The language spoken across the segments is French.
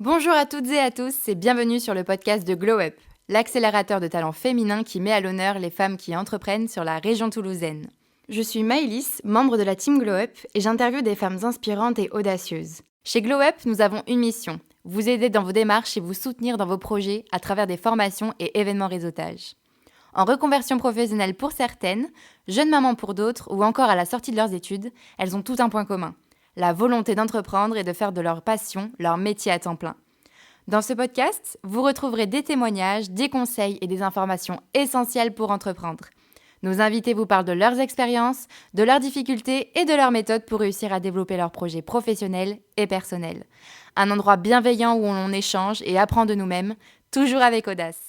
Bonjour à toutes et à tous et bienvenue sur le podcast de Glow Up, l'accélérateur de talents féminins qui met à l'honneur les femmes qui entreprennent sur la région toulousaine. Je suis Maëlys, membre de la team Glow Up et j'interviewe des femmes inspirantes et audacieuses. Chez Glow Up, nous avons une mission, vous aider dans vos démarches et vous soutenir dans vos projets à travers des formations et événements réseautage. En reconversion professionnelle pour certaines, jeunes mamans pour d'autres ou encore à la sortie de leurs études, elles ont tout un point commun. La volonté d'entreprendre et de faire de leur passion leur métier à temps plein. Dans ce podcast, vous retrouverez des témoignages, des conseils et des informations essentielles pour entreprendre. Nos invités vous parlent de leurs expériences, de leurs difficultés et de leurs méthodes pour réussir à développer leurs projets professionnels et personnels. Un endroit bienveillant où on échange et apprend de nous-mêmes, toujours avec audace.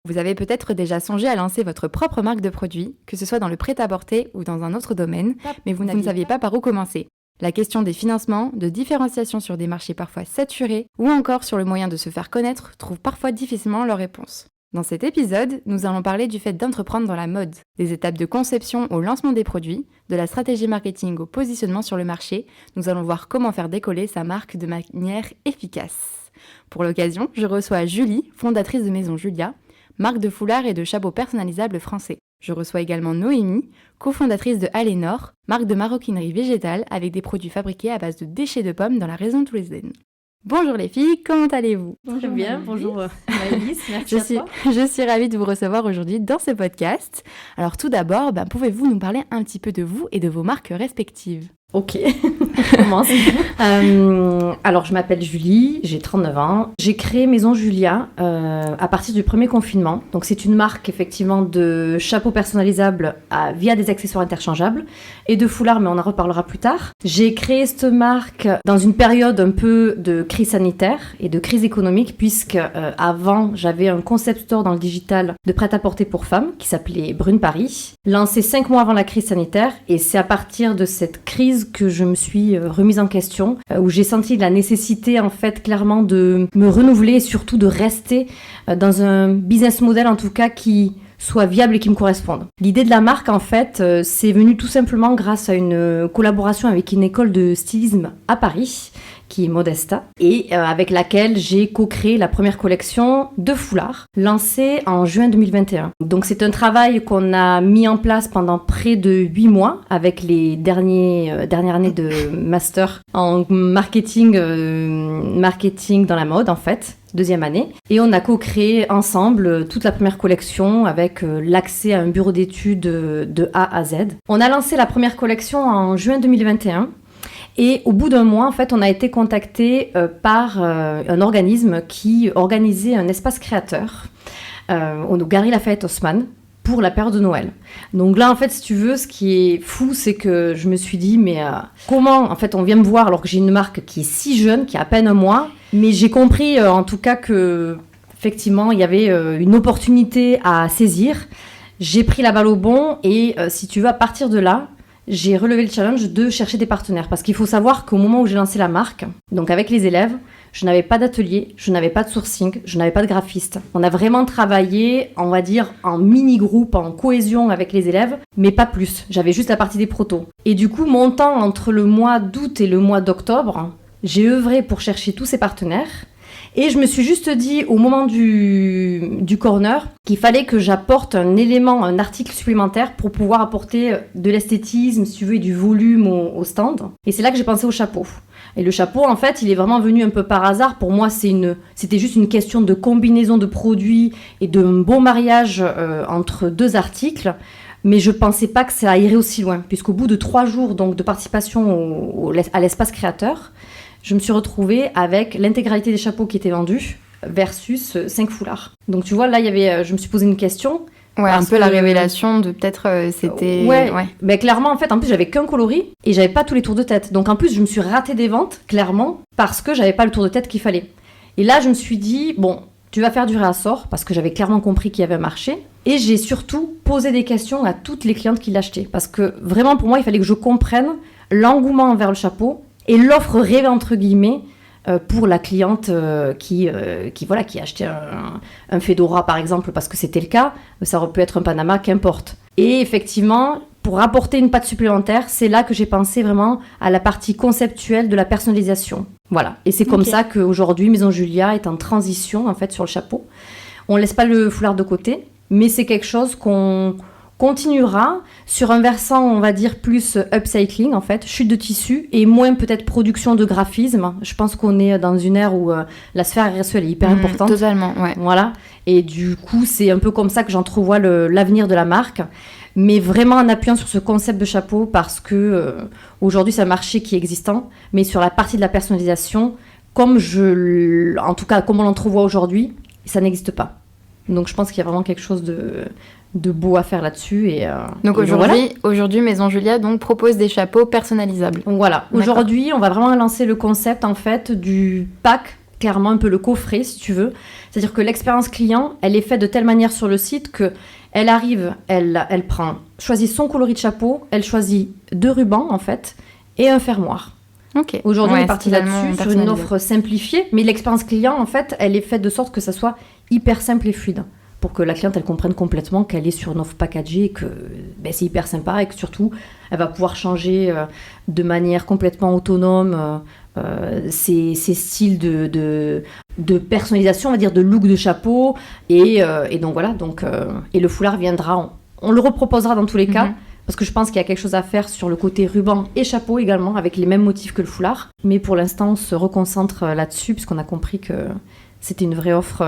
Vous avez peut-être déjà songé à lancer votre propre marque de produits, que ce soit dans le prêt-à-porter ou dans un autre domaine, mais vous ne saviez pas par où commencer. La question des financements, de différenciation sur des marchés parfois saturés ou encore sur le moyen de se faire connaître trouve parfois difficilement leur réponse. Dans cet épisode, nous allons parler du fait d'entreprendre dans la mode, des étapes de conception au lancement des produits, de la stratégie marketing au positionnement sur le marché. Nous allons voir comment faire décoller sa marque de manière efficace. Pour l'occasion, je reçois Julie, fondatrice de Maison Julia, marque de foulards et de chapeaux personnalisables français. Je reçois également Noémie, cofondatrice de Alénor, marque de maroquinerie végétale avec des produits fabriqués à base de déchets de pommes dans la région toulousaine. Bonjour les filles, comment allez-vous ? Très bien, bonjour Maëlys, merci à toi. Je suis ravie de vous recevoir aujourd'hui dans ce podcast. Alors tout d'abord, pouvez-vous nous parler un petit peu de vous et de vos marques respectives ? Ok, je commence. Alors, je m'appelle Julie, j'ai 39 ans. J'ai créé Maison Julia à partir du premier confinement. Donc, c'est une marque, effectivement, de chapeaux personnalisables via des accessoires interchangeables et de foulards, mais on en reparlera plus tard. J'ai créé cette marque dans une période un peu de crise sanitaire et de crise économique, puisque avant, j'avais un concept store dans le digital de prêt-à-porter pour femmes qui s'appelait Brune Paris, lancé 5 mois avant la crise sanitaire. Et c'est à partir de cette crise que je me suis remise en question, où j'ai senti la nécessité en fait clairement de me renouveler et surtout de rester dans un business model en tout cas qui soit viable et qui me corresponde. L'idée de la marque en fait c'est venu tout simplement grâce à une collaboration avec une école de stylisme à Paris qui est Modesta, et avec laquelle j'ai co-créé la première collection de foulards, lancée en juin 2021. Donc c'est un travail qu'on a mis en place pendant près de 8 mois, avec les dernières années de master en marketing dans la mode en fait. Deuxième année. Et on a co-créé ensemble toute la première collection avec l'accès à un bureau d'études de A à Z. On a lancé la première collection en juin 2021. Et au bout d'un mois, en fait, on a été contacté par un organisme qui organisait un espace créateur au Galeries Lafayette Haussmann pour la période de Noël. Donc là, en fait, si tu veux, ce qui est fou, c'est que je me suis dit, mais comment, en fait, on vient me voir alors que j'ai une marque qui est si jeune, qui a à peine un mois, mais j'ai compris en tout cas que, effectivement, il y avait une opportunité à saisir. J'ai pris la balle au bond et, si tu veux, à partir de là, j'ai relevé le challenge de chercher des partenaires. Parce qu'il faut savoir qu'au moment où j'ai lancé la marque, donc avec les élèves, je n'avais pas d'atelier, je n'avais pas de sourcing, je n'avais pas de graphiste. On a vraiment travaillé, on va dire, en mini-groupe, en cohésion avec les élèves, mais pas plus. J'avais juste la partie des protos. Et du coup, mon temps entre le mois d'août et le mois d'octobre, j'ai œuvré pour chercher tous ces partenaires. Et je me suis juste dit au moment du corner qu'il fallait que j'apporte un élément, un article supplémentaire pour pouvoir apporter de l'esthétisme, si tu veux, et du volume au stand. Et c'est là que j'ai pensé au chapeau. Et le chapeau, en fait, il est vraiment venu un peu par hasard. Pour moi, c'était juste une question de combinaison de produits et de bon mariage entre deux articles. Mais je pensais pas que ça irait aussi loin, puisqu'au bout de 3 jours donc, de participation à l'espace créateur, je me suis retrouvée avec l'intégralité des chapeaux qui étaient vendus versus 5 foulards. Donc tu vois, là, je me suis posé une question. Ouais, un peu la révélation de peut-être c'était... Ouais. Mais clairement, en fait, en plus, j'avais qu'un coloris et j'avais pas tous les tours de tête. Donc en plus, je me suis ratée des ventes, clairement, parce que j'avais pas le tour de tête qu'il fallait. Et là, je me suis dit, bon, tu vas faire du réassort, parce que j'avais clairement compris qu'il y avait un marché. Et j'ai surtout posé des questions à toutes les clientes qui l'achetaient. Parce que vraiment, pour moi, il fallait que je comprenne l'engouement envers le chapeau et l'offre rêvée, entre guillemets, pour la cliente qui achetait un fedora, par exemple, parce que c'était le cas. Ça aurait pu être un Panama, qu'importe. Et effectivement, pour apporter une patte supplémentaire, c'est là que j'ai pensé vraiment à la partie conceptuelle de la personnalisation. Voilà. Et c'est comme ça qu'aujourd'hui, Maison Julia est en transition, en fait, sur le chapeau. On ne laisse pas le foulard de côté, mais c'est quelque chose qu'on continuera sur un versant, on va dire, plus upcycling, en fait, chute de tissu, et moins peut-être production de graphisme. Je pense qu'on est dans une ère où la sphère RSE, elle est hyper importante. Totalement, ouais. Voilà. Et du coup, c'est un peu comme ça que j'entrevois l'avenir de la marque. Mais vraiment en appuyant sur ce concept de chapeau parce que aujourd'hui c'est un marché qui est existant, mais sur la partie de la personnalisation, en tout cas comme on l'entrevoit aujourd'hui, ça n'existe pas. Donc je pense qu'il y a vraiment quelque chose de beau à faire là-dessus. Donc aujourd'hui, Maison Julia donc, propose des chapeaux personnalisables. Donc voilà, aujourd'hui on va vraiment lancer le concept en fait du pack, clairement un peu le coffret si tu veux. C'est-à-dire que l'expérience client, elle est faite de telle manière sur le site que elle arrive, elle choisit son coloris de chapeau, elle choisit 2 rubans en fait et un fermoir. Aujourd'hui, on est parti là-dessus sur une offre simplifiée, mais l'expérience client en fait, elle est faite de sorte que ça soit hyper simple et fluide pour que la cliente elle comprenne complètement qu'elle est sur une offre packagée et que c'est hyper sympa et que surtout elle va pouvoir changer de manière complètement autonome ses styles de personnalisation, on va dire de look de chapeau et donc voilà et le foulard viendra, on le reproposera dans tous les cas parce que je pense qu'il y a quelque chose à faire sur le côté ruban et chapeau également avec les mêmes motifs que le foulard, mais pour l'instant on se reconcentre là-dessus puisqu'on a compris que c'était une vraie offre.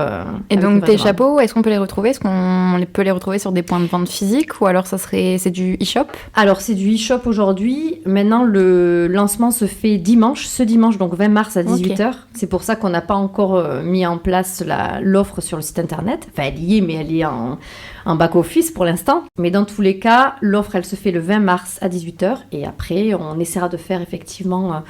Et donc tes chapeaux, est-ce qu'on peut les retrouver ? Est-ce qu'on peut les retrouver sur des points de vente physiques ou alors c'est du e-shop ? Alors c'est du e-shop aujourd'hui. Maintenant le lancement se fait ce dimanche donc 20 mars à 18h. C'est pour ça qu'on n'a pas encore mis en place l'offre sur le site internet. Enfin elle y est mais elle est en back-office pour l'instant. Mais dans tous les cas, l'offre elle se fait le 20 mars à 18h et après on essaiera de faire effectivement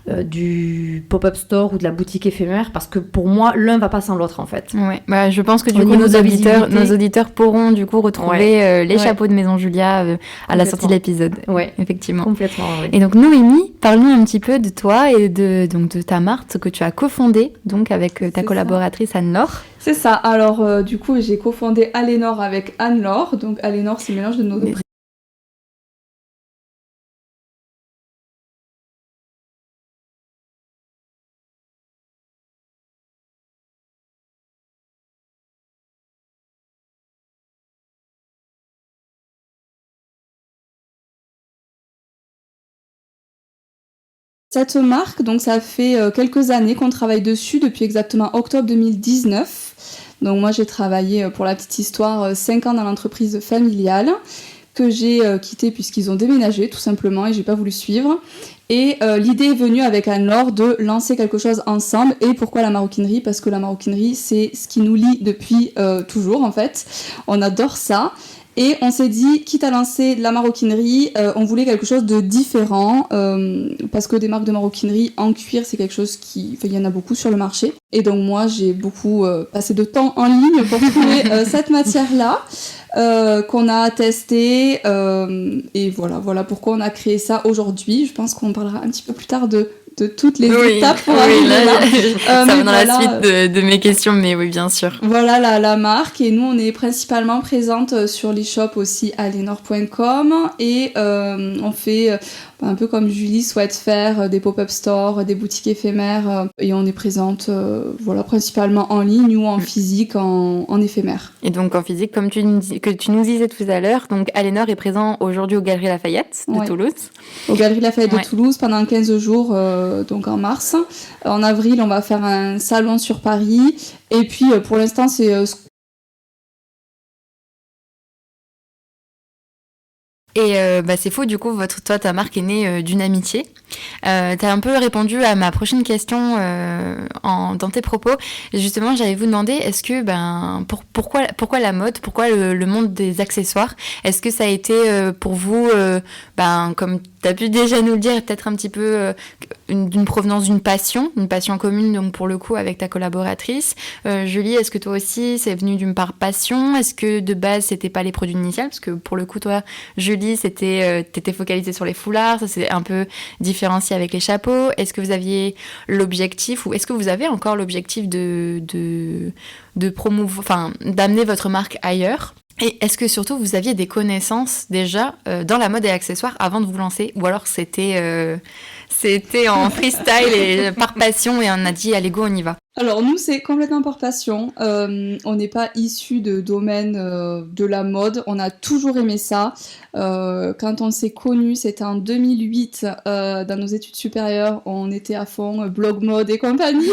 du pop-up store ou de la boutique éphémère parce que pour moi l'un va pas sans l'autre en fait. Ouais, je pense que du coup nos auditeurs pourront du coup retrouver les chapeaux de Maison Julia à la sortie de l'épisode. Ouais, effectivement. Complètement. Oui. Et donc Noémie, parle-nous un petit peu de toi et de ta marque que tu as cofondée donc avec ta collaboratrice Anne-Laure. C'est ça. Alors du coup j'ai cofondé Alénor avec Anne-Laure. Donc Alénor c'est le mélange de nos deux. Cette marque, donc ça fait quelques années qu'on travaille dessus, depuis exactement octobre 2019. Donc moi j'ai travaillé, pour la petite histoire, 5 ans dans l'entreprise familiale, que j'ai quitté puisqu'ils ont déménagé tout simplement et j'ai pas voulu suivre. Et l'idée est venue avec Anne-Laure de lancer quelque chose ensemble. Et pourquoi la maroquinerie ? Parce que la maroquinerie c'est ce qui nous lie depuis toujours en fait. On adore ça. Et on s'est dit, quitte à lancer de la maroquinerie, on voulait quelque chose de différent, parce que des marques de maroquinerie en cuir, c'est quelque chose il y en a beaucoup sur le marché. Et donc moi, j'ai beaucoup passé de temps en ligne pour trouver cette matière-là, qu'on a testée, et voilà pourquoi on a créé ça aujourd'hui. Je pense qu'on parlera un petit peu plus tard de toutes les étapes pour arriver là. Ça va dans la suite de mes questions, mais oui, bien sûr. Voilà la marque, et nous on est principalement présente sur l'e-shop aussi alenor.com et on fait un peu comme Julie souhaite faire des pop-up stores, des boutiques éphémères, et on est présente principalement en ligne ou en physique, en éphémère. Et donc en physique, comme tu nous disais tout à l'heure, donc Alénor est présent aujourd'hui aux Galeries Lafayette de Toulouse. Aux Galeries Lafayette de Toulouse pendant 15 jours, donc en mars. En avril, on va faire un salon sur Paris. Et puis pour l'instant, c'est Et c'est fou, du coup, ta marque est née d'une amitié. T'as un peu répondu à ma prochaine question dans tes propos. Et justement, j'allais vous demander, est-ce que pourquoi la mode, pourquoi le monde des accessoires ? Est-ce que ça a été pour vous, comme t'as pu déjà nous le dire, peut-être un petit peu d'une provenance d'une passion commune, donc pour le coup avec ta collaboratrice. Julie, est-ce que toi aussi c'est venu d'une part passion ? Est-ce que de base c'était pas les produits initiaux ? Parce que pour le coup, toi, Julie, t'étais focalisée sur les foulards, ça c'est un peu différencié avec les chapeaux. Est-ce que vous aviez l'objectif, ou est-ce que vous avez encore l'objectif de promouvoir, d'amener votre marque ailleurs ? Et est-ce que surtout vous aviez des connaissances déjà dans la mode et accessoires avant de vous lancer, ou alors c'était en freestyle et par passion et on a dit allez go on y va? Alors nous c'est complètement par passion, on n'est pas issu de domaine de la mode, on a toujours aimé ça. Quand on s'est connus, c'était en 2008, dans nos études supérieures, on était à fond blog mode et compagnie.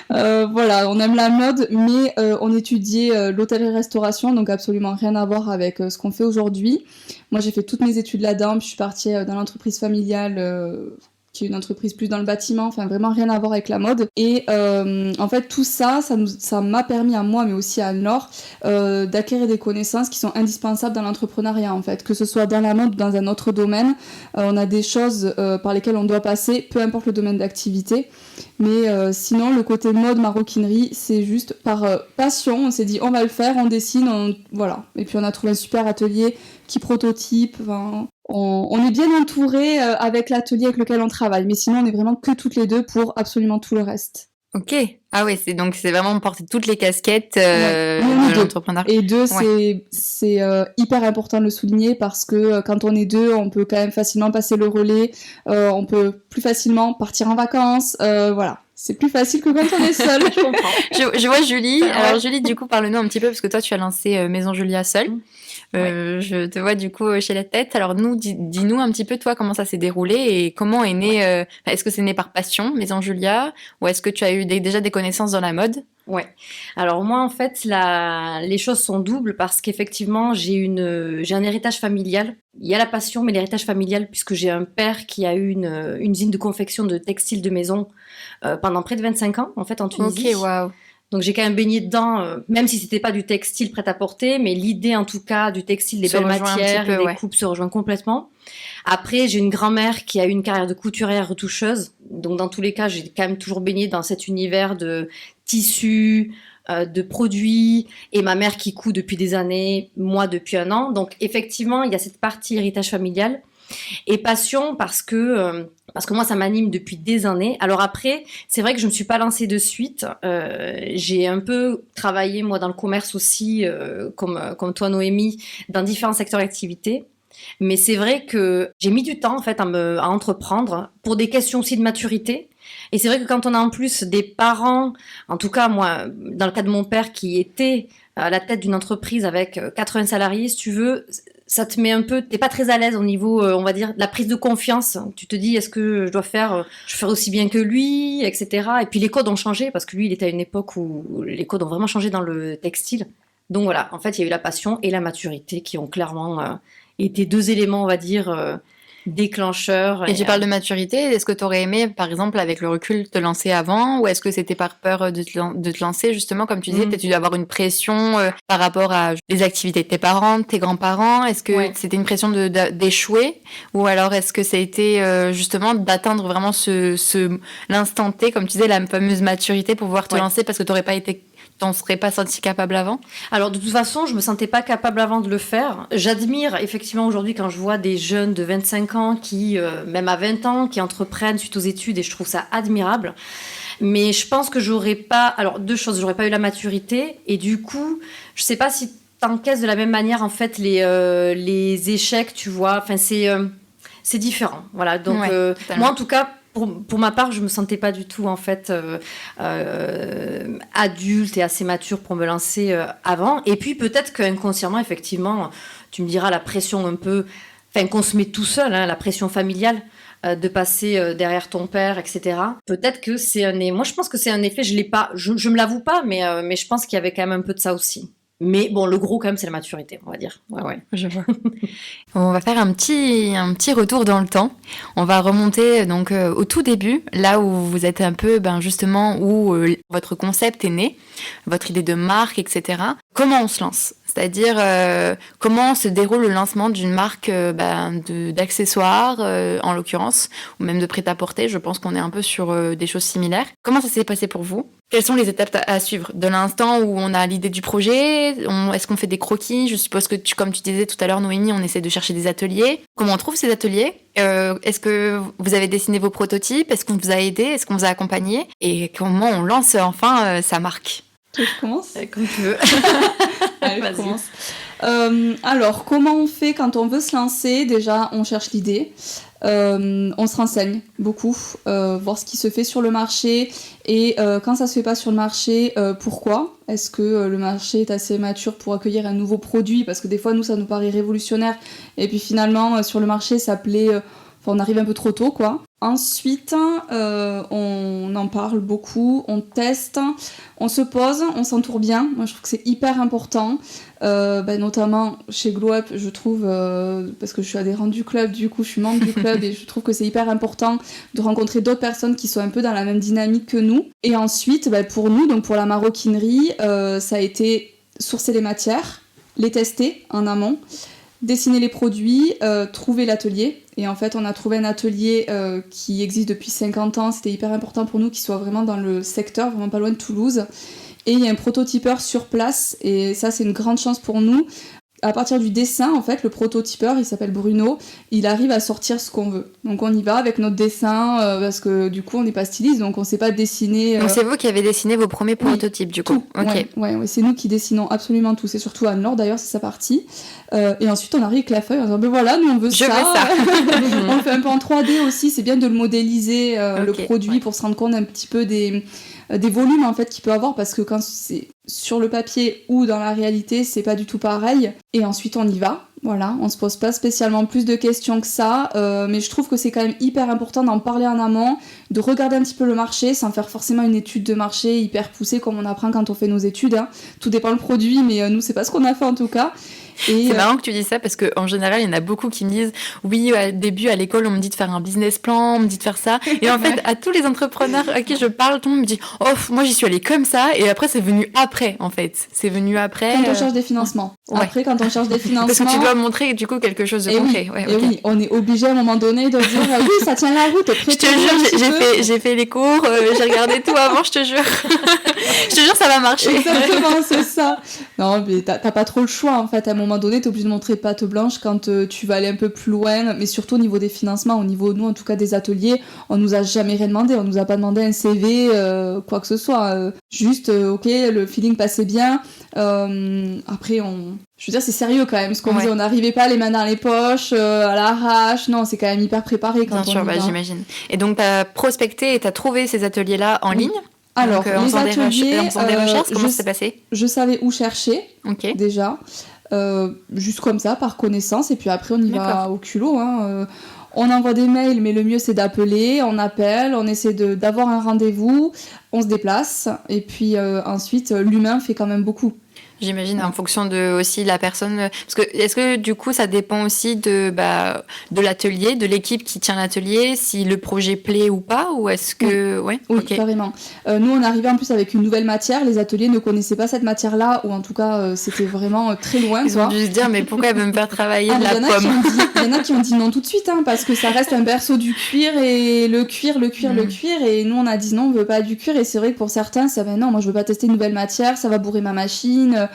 Voilà, on aime la mode, mais on étudiait l'hôtellerie-restauration, donc absolument rien à voir avec ce qu'on fait aujourd'hui. Moi j'ai fait toutes mes études là-dedans, puis je suis partie dans l'entreprise familiale, qui est une entreprise plus dans le bâtiment, enfin vraiment rien à voir avec la mode. Et en fait tout ça, ça m'a permis à moi, mais aussi à Laure, d'acquérir des connaissances qui sont indispensables dans l'entrepreneuriat en fait, que ce soit dans la mode ou dans un autre domaine. On a des choses par lesquelles on doit passer, peu importe le domaine d'activité. Mais sinon, le côté mode, maroquinerie, c'est juste par passion. On s'est dit, on va le faire, on dessine, voilà. Et puis on a trouvé un super atelier qui prototype. Enfin, on est bien entouré avec l'atelier avec lequel on travaille. Mais sinon, on est vraiment que toutes les deux pour absolument tout le reste. Ok. Ah ouais, c'est vraiment porter toutes les casquettes de l'entrepreneur. Et deux, c'est hyper important de le souligner parce que quand on est deux, on peut quand même facilement passer le relais, on peut plus facilement partir en vacances, voilà. C'est plus facile que quand on est seul. Je comprends. Je vois Julie. Alors Julie, du coup, parle-nous un petit peu parce que toi, tu as lancé Maison Julia seule. Je te vois du coup chez La Tête. Alors nous, dis-nous un petit peu toi comment ça s'est déroulé et comment est né. Est-ce que c'est né par passion, Maison Julia, ou est-ce que tu as eu déjà des connaissances dans la mode? Ouais. Alors moi en fait les choses sont doubles parce qu'effectivement j'ai un héritage familial. Il y a la passion mais l'héritage familial puisque j'ai un père qui a eu une usine de confection de textiles de maison pendant près de 25 ans en fait en Tunisie. Ok, waouh. Donc j'ai quand même baigné dedans, même si c'était pas du textile prêt-à-porter, mais l'idée en tout cas du textile, des belles matières, des coupes se rejoint complètement. Après, j'ai une grand-mère qui a eu une carrière de couturière retoucheuse, donc dans tous les cas, j'ai quand même toujours baigné dans cet univers de tissus, de produits, et ma mère qui coud depuis des années, moi depuis un an. Donc effectivement, il y a cette partie héritage familial. Et passion parce que moi ça m'anime depuis des années. Alors après c'est vrai que je me suis pas lancée de suite, j'ai un peu travaillé moi dans le commerce aussi comme toi Noémie dans différents secteurs d'activité, mais c'est vrai que j'ai mis du temps en fait à entreprendre pour des questions aussi de maturité. Et c'est vrai que quand on a en plus des parents, en tout cas moi dans le cas de mon père qui était à la tête d'une entreprise avec 80 salariés, si tu veux, ça te met un peu, t'es pas très à l'aise au niveau, on va dire, de la prise de confiance. Tu te dis, est-ce que je ferai aussi bien que lui, etc. Et puis les codes ont changé, parce que lui, il était à une époque où les codes ont vraiment changé dans le textile. Donc voilà, en fait, il y a eu la passion et la maturité qui ont clairement été deux éléments, on va dire, déclencheurs. Et tu parles de maturité, est-ce que tu aurais aimé, par exemple, avec le recul, te lancer avant, ou est-ce que c'était par peur de te lancer, justement, comme tu disais, peut-être tu dû avoir une pression par rapport à les activités de tes parents, de tes grands-parents, est-ce que c'était une pression d'échouer, ou alors est-ce que ça a été justement d'atteindre vraiment l'instant T, comme tu disais, la fameuse maturité pour pouvoir te lancer parce que t'en serais pas senti capable avant? Alors de toute façon, je me sentais pas capable avant de le faire. J'admire effectivement aujourd'hui quand je vois des jeunes de 25 ans qui, même à 20 ans, qui entreprennent suite aux études et je trouve ça admirable. Mais je pense que j'aurais pas... Alors deux choses, j'aurais pas eu la maturité et du coup, je sais pas si t'encaisses de la même manière en fait les échecs, tu vois. Enfin c'est différent. Voilà. Donc moi en tout cas... Pour ma part, je me sentais pas du tout en fait adulte et assez mature pour me lancer avant. Et puis peut-être qu'inconsciemment, effectivement, tu me diras la pression un peu, enfin qu'on se met tout seul, hein, la pression familiale de passer derrière ton père, etc. Peut-être que moi je pense que c'est un effet. Je l'ai pas, je me l'avoue pas, mais je pense qu'il y avait quand même un peu de ça aussi. Mais bon, le gros quand même, c'est la maturité, on va dire. Ouais. Je vois. On va faire un petit retour dans le temps. On va remonter donc au tout début, là où vous êtes un peu, justement, où votre concept est né, votre idée de marque, etc. Comment on se lance ? C'est-à-dire comment se déroule le lancement d'une marque d'accessoires, en l'occurrence, ou même de prêt-à-porter. Je pense qu'on est un peu sur des choses similaires. Comment ça s'est passé pour vous ? Quelles sont les étapes à suivre ? De l'instant où on a l'idée du projet, est-ce qu'on fait des croquis ? Je suppose que, comme tu disais tout à l'heure, Noémie, on essaie de chercher des ateliers. Comment on trouve ces ateliers ? Est-ce que vous avez dessiné vos prototypes ? Est-ce qu'on vous a aidé ? Est-ce qu'on vous a accompagné ? Et comment on lance enfin sa marque ? Je commence ? Comme tu veux. Allez, Vas-y. commence. Alors, comment on fait quand on veut se lancer? Déjà, on cherche l'idée. On se renseigne beaucoup, voir ce qui se fait sur le marché et quand ça se fait pas sur le marché, pourquoi? Est-ce que le marché est assez mature pour accueillir un nouveau produit? Parce que des fois, nous, ça nous paraît révolutionnaire et puis finalement, sur le marché, ça plaît... on arrive un peu trop tôt, quoi. Ensuite, on en parle beaucoup, on teste, on se pose, on s'entoure bien. Moi, je trouve que c'est hyper important. Notamment chez Glow Up, je trouve, parce que je suis adhérente du club, du coup, je suis membre du club et je trouve que c'est hyper important de rencontrer d'autres personnes qui sont un peu dans la même dynamique que nous. Et ensuite, pour nous, donc pour la maroquinerie, ça a été sourcer les matières, les tester en amont, dessiner les produits, trouver l'atelier. Et en fait, on a trouvé un atelier qui existe depuis 50 ans. C'était hyper important pour nous qu'il soit vraiment dans le secteur, vraiment pas loin de Toulouse. Et il y a un prototypeur sur place. Et ça, c'est une grande chance pour nous. À partir du dessin, en fait, le prototypeur, il s'appelle Bruno, il arrive à sortir ce qu'on veut. Donc on y va avec notre dessin, parce que du coup, on n'est pas styliste, donc on ne sait pas dessiner... Donc c'est vous qui avez dessiné vos premiers prototypes, du coup. Tout. Ok. Ouais, c'est nous qui dessinons absolument tout. C'est surtout Anne-Laure, d'ailleurs, c'est sa partie. Et ensuite, on arrive avec la feuille en disant, voilà, nous, on veut ça. Je veux ça. On le fait un peu en 3D aussi, c'est bien de le modéliser, le Ok, produit, pour se rendre compte un petit peu des volumes en fait qu'il peut avoir, parce que quand c'est sur le papier ou dans la réalité, c'est pas du tout pareil. Et ensuite on y va, voilà, on se pose pas spécialement plus de questions que ça, mais je trouve que c'est quand même hyper important d'en parler en amont, de regarder un petit peu le marché sans faire forcément une étude de marché hyper poussée comme on apprend quand on fait nos études, hein. Tout dépend le produit, mais nous c'est pas ce qu'on a fait en tout cas. Et c'est marrant que tu dis ça parce qu'en général, il y en a beaucoup qui me disent oui, au début à l'école, on me dit de faire un business plan, on me dit de faire ça. Et en fait, à tous les entrepreneurs à qui je parle, tout le monde me dit oh, moi j'y suis allée comme ça. Et après, c'est venu après, en fait. C'est venu après. Quand on cherche des financements. Ouais. Après, quand on cherche des financements. Parce que tu dois montrer du coup quelque chose de concret. Oui, on est obligé à un moment donné de dire oui, ça tient la route. Je te jure, j'ai fait les cours, j'ai regardé tout avant, je te jure. Je te jure, ça va marcher. Exactement, c'est ça. Non, mais t'as pas trop le choix en fait. À un moment donné, t'es obligé de montrer patte blanche quand tu vas aller un peu plus loin. Mais surtout au niveau des financements, au niveau, nous en tout cas, des ateliers, on nous a jamais rien demandé. On nous a pas demandé un CV, quoi que ce soit. Juste, ok, le feeling passait bien. Après, je veux dire, c'est sérieux quand même. Ce qu'on disait, on n'arrivait pas les mains dans les poches, à l'arrache. Non, c'est quand même hyper préparé quand Bien sûr, j'imagine. Et donc, t'as prospecté et t'as trouvé ces ateliers-là en ligne? Alors, donc, les ateliers, en faisant des recherches, comment ça s'est passé? Je savais où chercher, déjà. Juste comme ça, par connaissance. Et puis après, on y va au culot, hein. On envoie des mails, mais le mieux, c'est d'appeler. On appelle, on essaie d'avoir un rendez-vous. On se déplace. Et puis ensuite, l'humain fait quand même beaucoup. J'imagine, en fonction de aussi la personne. Parce que est-ce que du coup, ça dépend aussi de l'atelier, de l'équipe qui tient l'atelier, si le projet plaît ou pas, ou est-ce que oui, carrément. Nous, on arrivait en plus avec une nouvelle matière. Les ateliers ne connaissaient pas cette matière-là, ou en tout cas, c'était vraiment très loin. Ils ont dû se dire, mais pourquoi elle veut me faire travailler de la pomme? Il y en a qui ont dit non tout de suite, hein, parce que ça reste un berceau du cuir et le cuir. Et nous, on a dit non, on veut pas du cuir. Et c'est vrai que pour certains, ça va non, moi je veux pas tester une nouvelle matière, ça va bourrer ma machine.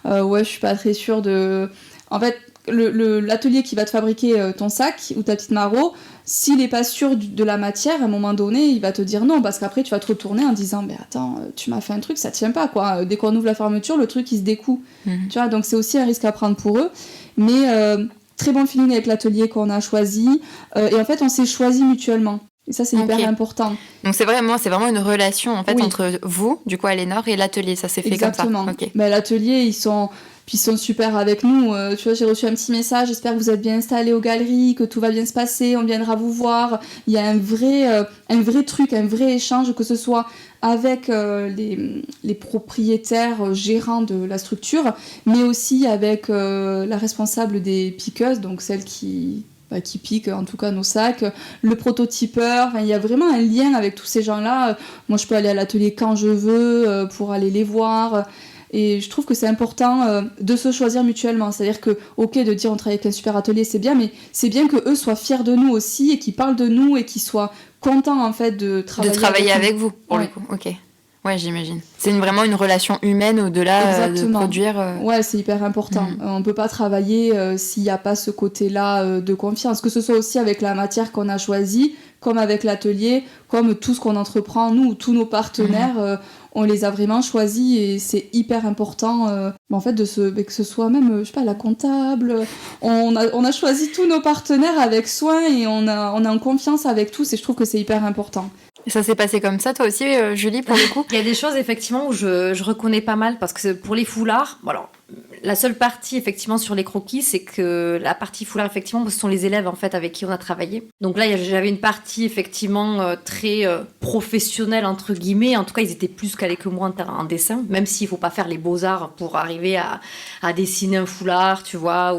Je suis pas très sûre de. En fait, l'atelier qui va te fabriquer ton sac ou ta petite maro, s'il est pas sûr de la matière, à un moment donné, il va te dire non, parce qu'après tu vas te retourner en disant mais attends, tu m'as fait un truc, ça tient pas quoi. Dès qu'on ouvre la fermeture, le truc il se découd. Tu vois, donc c'est aussi un risque à prendre pour eux. Mais très bon feeling avec l'atelier qu'on a choisi. Et en fait, on s'est choisi mutuellement. Et ça, c'est hyper important. Donc, c'est vraiment une relation, en fait, entre vous, du coup, Aliénor, et l'atelier. Ça s'est fait comme ça. Exactement. L'atelier, ils sont super avec nous. Tu vois, j'ai reçu un petit message. J'espère que vous êtes bien installés aux galeries, que tout va bien se passer. On viendra vous voir. Il y a un vrai truc, un vrai échange, que ce soit avec les propriétaires gérants de la structure, mais aussi avec la responsable des piqueuses, donc celle qui pique en tout cas nos sacs, le prototypeur, il y a vraiment un lien avec tous ces gens-là. Moi je peux aller à l'atelier quand je veux pour aller les voir, et je trouve que c'est important de se choisir mutuellement, c'est-à-dire que ok, de dire on travaille avec un super atelier c'est bien, mais c'est bien que eux soient fiers de nous aussi et qu'ils parlent de nous et qu'ils soient contents en fait de travailler avec vous pour le coup. Ok. Ouais, j'imagine. C'est vraiment une relation humaine au-delà de produire. Ouais, c'est hyper important. On peut pas travailler s'il n'y a pas ce côté-là de confiance. Que ce soit aussi avec la matière qu'on a choisie, comme avec l'atelier, comme tout ce qu'on entreprend, nous, tous nos partenaires, on les a vraiment choisis et c'est hyper important en fait que ce soit même, je sais pas, la comptable. On a choisi tous nos partenaires avec soin et on est en confiance avec tous et je trouve que c'est hyper important. Et ça s'est passé comme ça, toi aussi, Julie, pour le coup? Il y a des choses, effectivement, où je reconnais pas mal, parce que pour les foulards, bon, alors, la seule partie, effectivement, sur les croquis, c'est que la partie foulard, effectivement, ce sont les élèves, en fait, avec qui on a travaillé. Donc là, j'avais une partie, effectivement, très professionnelle, entre guillemets. En tout cas, ils étaient plus calés que moi en dessin, même s'il faut pas faire les beaux-arts pour arriver à dessiner un foulard, tu vois,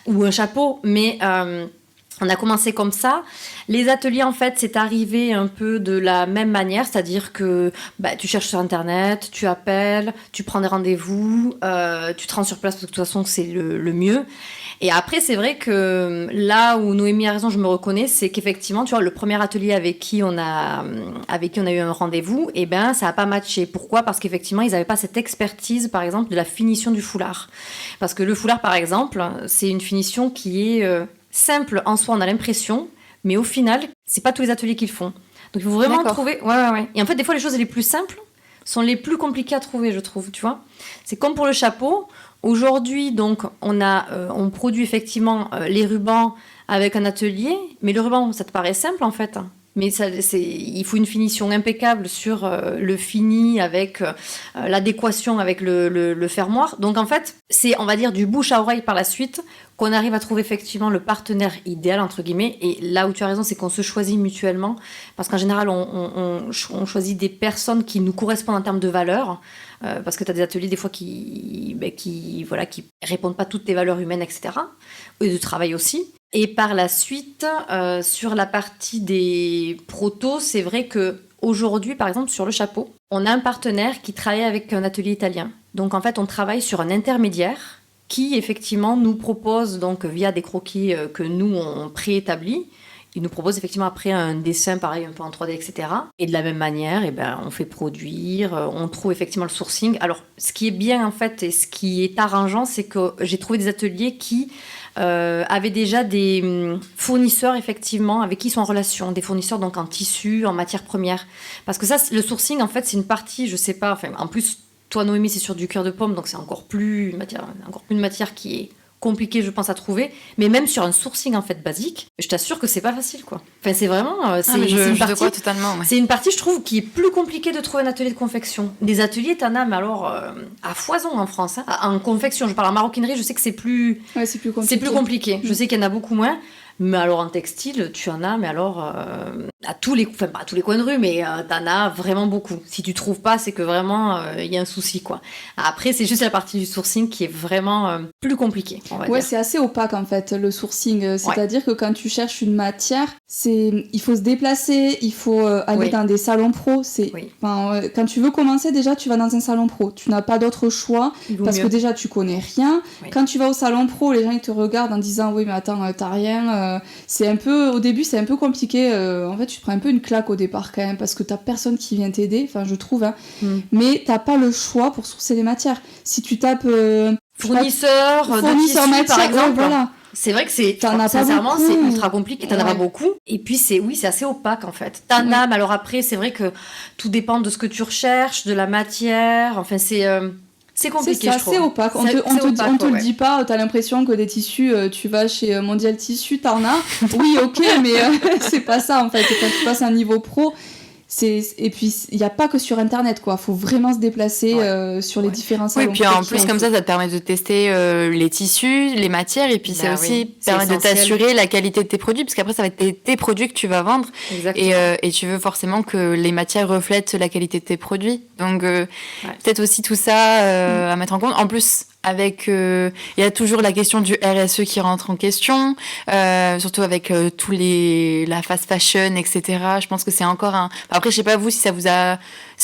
ou un chapeau. Mais... on a commencé comme ça. Les ateliers, en fait, c'est arrivé un peu de la même manière, c'est-à-dire que tu cherches sur Internet, tu appelles, tu prends des rendez-vous, tu te rends sur place parce que de toute façon, c'est le mieux. Et après, c'est vrai que là où Noémie a raison, je me reconnais, c'est qu'effectivement, tu vois, le premier atelier avec qui on a eu un rendez-vous, ça n'a pas matché. Pourquoi ? Parce qu'effectivement, ils n'avaient pas cette expertise, par exemple, de la finition du foulard. Parce que le foulard, par exemple, c'est une finition qui est... simple en soi, on a l'impression, mais au final, c'est pas tous les ateliers qui le font. Donc il faut vraiment trouver. Ouais. Et en fait, des fois, les choses les plus simples sont les plus compliquées à trouver, je trouve. Tu vois, c'est comme pour le chapeau. Aujourd'hui, donc, on produit effectivement les rubans avec un atelier, mais le ruban, ça te paraît simple en fait. Mais il faut une finition impeccable sur le fini avec l'adéquation avec le fermoir. Donc en fait, c'est, on va dire, du bouche à oreille par la suite qu'on arrive à trouver effectivement le partenaire idéal, entre guillemets. Et là où tu as raison, c'est qu'on se choisit mutuellement. Parce qu'en général, on choisit des personnes qui nous correspondent en termes de valeurs. Parce que tu as des ateliers des fois qui répondent pas à toutes tes valeurs humaines, etc. Et de travail aussi. Et par la suite, sur la partie des protos, c'est vrai que aujourd'hui, par exemple, sur le chapeau, on a un partenaire qui travaille avec un atelier italien. Donc en fait, on travaille sur un intermédiaire qui effectivement nous propose, donc via des croquis que nous on préétablit, il nous propose effectivement après un dessin pareil un peu en 3D, etc. Et de la même manière, on fait produire, on trouve effectivement le sourcing. Alors ce qui est bien en fait et ce qui est arrangeant, c'est que j'ai trouvé des ateliers qui avaient déjà des fournisseurs effectivement avec qui ils sont en relation, des fournisseurs donc en tissu, en matière première. Parce que ça, le sourcing en fait c'est une partie, je sais pas, enfin en plus toi Noémie c'est sur du cœur de pomme donc c'est encore plus une matière qui est compliqué, je pense, à trouver, mais même sur un sourcing en fait basique, je t'assure que c'est pas facile, quoi. Enfin, c'est vraiment, c'est une partie, je trouve, qui est plus compliquée de trouver un atelier de confection. Des ateliers, t'en as, mais alors à foison en France. Hein. En confection, je parle en maroquinerie, je sais que c'est plus compliqué. Je sais qu'il y en a beaucoup moins. Mais alors en textile, tu en as, mais alors à tous les coins de rue, mais t'en as vraiment beaucoup. Si tu trouves pas, c'est que vraiment il y a un souci, quoi. Après, c'est juste la partie du sourcing qui est vraiment plus compliquée, on va dire. C'est assez opaque en fait le sourcing. C'est-à-dire que quand tu cherches une matière, il faut se déplacer, il faut aller dans des salons pro. Quand tu veux commencer, déjà tu vas dans un salon pro. Tu n'as pas d'autre choix parce que déjà tu connais rien. Oui. Quand tu vas au salon pro, les gens ils te regardent en disant oui mais attends t'as rien. Au début c'est un peu compliqué, en fait tu te prends un peu une claque au départ quand même parce que t'as personne qui vient t'aider, enfin je trouve, hein. Mais t'as pas le choix pour sourcer les matières. Si tu tapes fournisseur matière, par exemple, voilà. C'est vrai que sincèrement c'est ultra compliqué, t'en as pas beaucoup et puis c'est assez opaque en fait. T'en as, mais alors après c'est vrai que tout dépend de ce que tu recherches, de la matière, enfin c'est compliqué, je trouve. C'est opaque. On te le dit pas. T'as l'impression que des tissus, tu vas chez Mondial Tissu, t'en as. Oui, ok, mais c'est pas ça en fait. Quand tu passes à un niveau pro, et puis il y a pas que sur Internet, quoi. Faut vraiment se déplacer sur les différents salons. Oui, puis en plus comme ça te permet de tester les tissus, les matières, et puis ça aussi permet de t'assurer la qualité de tes produits, parce qu'après ça va être tes produits que tu vas vendre, et tu veux forcément que les matières reflètent la qualité de tes produits. Donc peut-être aussi tout ça à mettre en compte. En plus, avec il y a toujours la question du RSE qui rentre en question, surtout avec la fast fashion, etc. Je pense que c'est encore après je sais pas vous si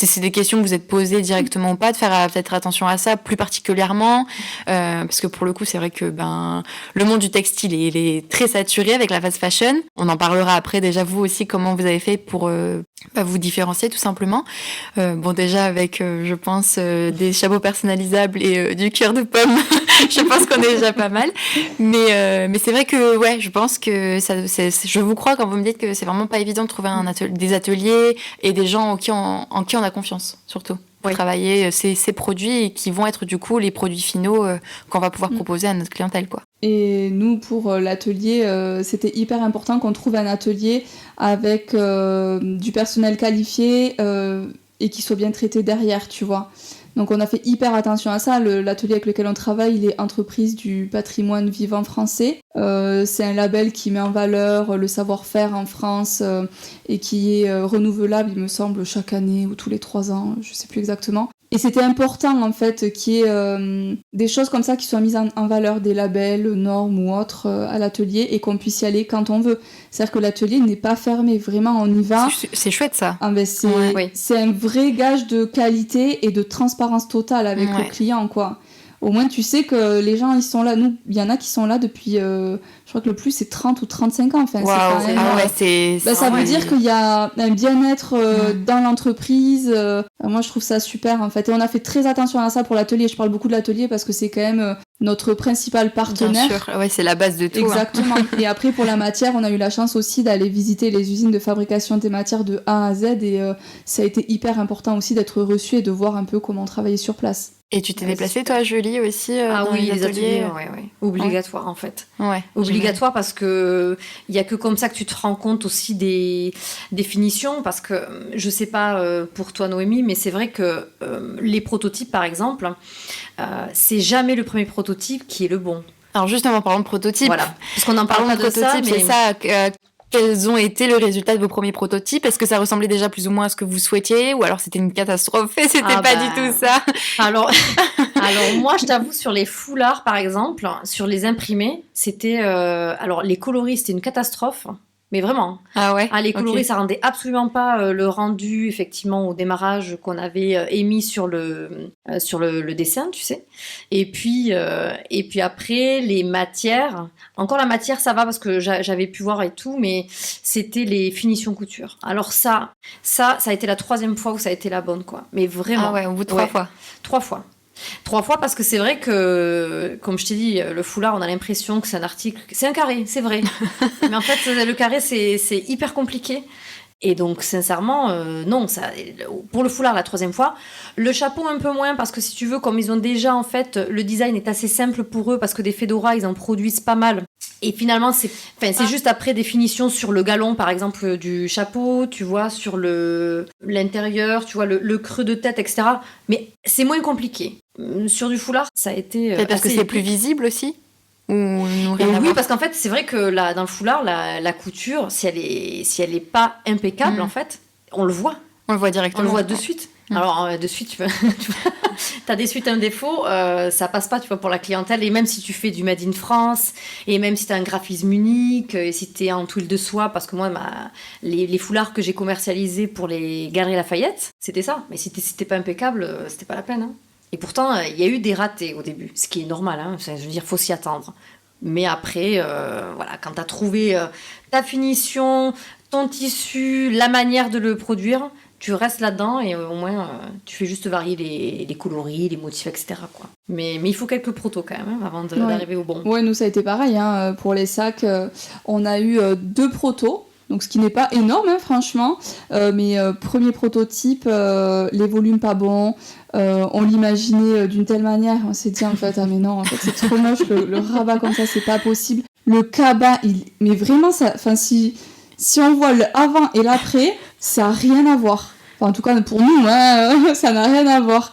c'est des questions que vous êtes posées directement ou pas, de faire peut-être attention à ça plus particulièrement, parce que pour le coup c'est vrai que le monde du textile il est très saturé avec la fast fashion. On en parlera après. Déjà vous aussi comment vous avez fait pour vous différencier tout simplement. Déjà avec je pense des chapeaux personnalisables et du cœur de pomme Je pense qu'on est déjà pas mal. Mais c'est vrai que, ouais, je pense que je vous crois quand vous me dites que c'est vraiment pas évident de trouver des ateliers et des gens en qui on a confiance, surtout. Pour travailler ces produits et qui vont être du coup les produits finaux qu'on va pouvoir proposer à notre clientèle, quoi. Et nous, pour l'atelier, c'était hyper important qu'on trouve un atelier avec du personnel qualifié et qui soit bien traité derrière, tu vois. Donc on a fait hyper attention à ça. L'atelier avec lequel on travaille, il est entreprise du patrimoine vivant français. C'est un label qui met en valeur le savoir-faire en France et qui est renouvelable, il me semble, chaque année ou tous les 3 ans, je sais plus exactement. Et c'était important en fait qu'il y ait des choses comme ça qui soient mises en valeur, des labels, normes ou autres à l'atelier et qu'on puisse y aller quand on veut. C'est-à-dire que l'atelier n'est pas fermé, vraiment on y va. C'est chouette ça. Ah ben c'est un vrai gage de qualité et de transparence totale avec le client, quoi. Au moins tu sais que les gens ils sont là. Nous, il y en a qui sont là depuis, je crois que le plus c'est 30 ou 35 ans. Enfin, wow. C'est quand même, ça veut dire qu'il y a un bien-être dans l'entreprise. Moi je trouve ça super en fait. Et on a fait très attention à ça pour l'atelier. Je parle beaucoup de l'atelier parce que c'est quand même notre principal partenaire. Bien sûr, ouais, c'est la base de tout. Exactement. Et après pour la matière, on a eu la chance aussi d'aller visiter les usines de fabrication des matières de A à Z et ça a été hyper important aussi d'être reçu et de voir un peu comment travailler sur place. Et tu t'es déplacée, toi, Julie, aussi dans les ateliers obligatoire, en fait. Ouais, obligatoire parce que il y a que comme ça que tu te rends compte aussi des finitions. Parce que, je sais pas pour toi, Noémie, mais c'est vrai que les prototypes, par exemple, c'est jamais le premier prototype qui est le bon. Alors justement, parlons de prototypes. Voilà, parce qu'on en parle pas de ça, mais... C'est ça, quels ont été le résultat de vos premiers prototypes ? Est-ce que ça ressemblait déjà plus ou moins à ce que vous souhaitiez ? Ou alors c'était une catastrophe et c'était pas du tout ça ? Alors moi, je t'avoue, sur les foulards, par exemple, sur les imprimés, c'était... alors, les coloris, c'était une catastrophe. Mais vraiment. Ah ouais. Les coloris, ça rendait absolument pas le rendu, effectivement, au démarrage qu'on avait émis sur le dessin, tu sais. Et puis après, les matières. Encore la matière, ça va parce que j'avais pu voir et tout, mais c'était les finitions couture. Alors ça a été la 3e fois où ça a été la bonne, quoi. Mais vraiment. Ah ouais, au bout de 3 fois. 3 fois. 3 fois parce que c'est vrai que, comme je t'ai dit, le foulard, on a l'impression que c'est un article... C'est un carré, c'est vrai. Mais en fait, le carré, c'est hyper compliqué. Et donc, sincèrement, non. Pour le foulard, la 3e fois. Le chapeau, un peu moins, parce que si tu veux, comme ils ont déjà, en fait, le design est assez simple pour eux, parce que des fedoras, ils en produisent pas mal. Et finalement, c'est juste après des finitions sur le galon, par exemple, du chapeau, tu vois, sur l'intérieur, tu vois, le creux de tête, etc. Mais c'est moins compliqué. Sur du foulard, ça a été... Parce que c'est plus visible aussi ? Oui, parce qu'en fait, c'est vrai que dans le foulard, la couture, si elle est pas impeccable, en fait, on le voit. On le voit directement. On le voit de suite. Alors, de suite, tu as des suites un défaut, ça passe pas, tu vois, pour la clientèle. Et même si tu fais du Made in France, et même si tu as un graphisme unique, et si tu es en tuile de soie, parce que moi, les foulards que j'ai commercialisés pour les Galeries Lafayette, c'était ça. Mais si c'était pas impeccable, c'était pas la peine. Hein. Et pourtant, il y a eu des ratés au début, ce qui est normal. Hein. Je veux dire, faut s'y attendre. Mais après, voilà, quand tu as trouvé ta finition, ton tissu, la manière de le produire, tu restes là-dedans et au moins tu fais juste varier les coloris, les motifs, etc. quoi. Mais il faut quelques protos quand même avant d'arriver au bon. Ouais, nous ça a été pareil. Hein. Pour les sacs, on a eu 2 protos. Donc ce qui n'est pas énorme, hein, franchement. Mais premier prototype, les volumes pas bons. On l'imaginait d'une telle manière. On s'est dit en fait, ah mais non, en fait c'est trop moche. Le rabat comme ça, c'est pas possible. Le cabas, mais vraiment, si on voit le avant et l'après, ça n'a rien à voir. Enfin, en tout cas, pour nous, hein, ça n'a rien à voir.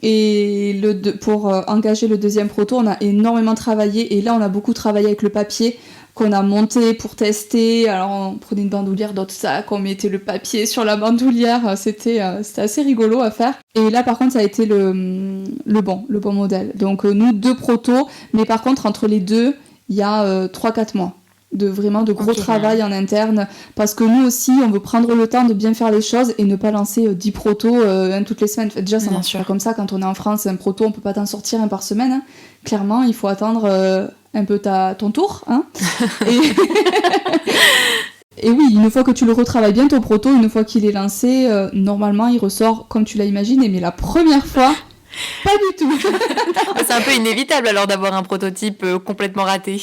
Et pour engager le 2e proto, on a énormément travaillé. Et là, on a beaucoup travaillé avec le papier qu'on a monté pour tester. Alors, on prenait une bandoulière dans tout ça, on mettait le papier sur la bandoulière. C'était assez rigolo à faire. Et là, par contre, ça a été le bon modèle. Donc, nous, 2 protos. Mais par contre, entre les deux, il y a 3-4 mois. De gros travail en interne, parce que nous aussi on veut prendre le temps de bien faire les choses et ne pas lancer 10 protos toutes les semaines. Déjà ça marche pas comme ça quand on est en France, un proto on peut pas t'en sortir un par semaine, hein. Clairement il faut attendre un peu ton tour, hein. Et oui, une fois que tu le retravailles bien ton proto, une fois qu'il est lancé, normalement il ressort comme tu l'as imaginé, mais la première fois Pas du tout. C'est un peu inévitable alors d'avoir un prototype complètement raté.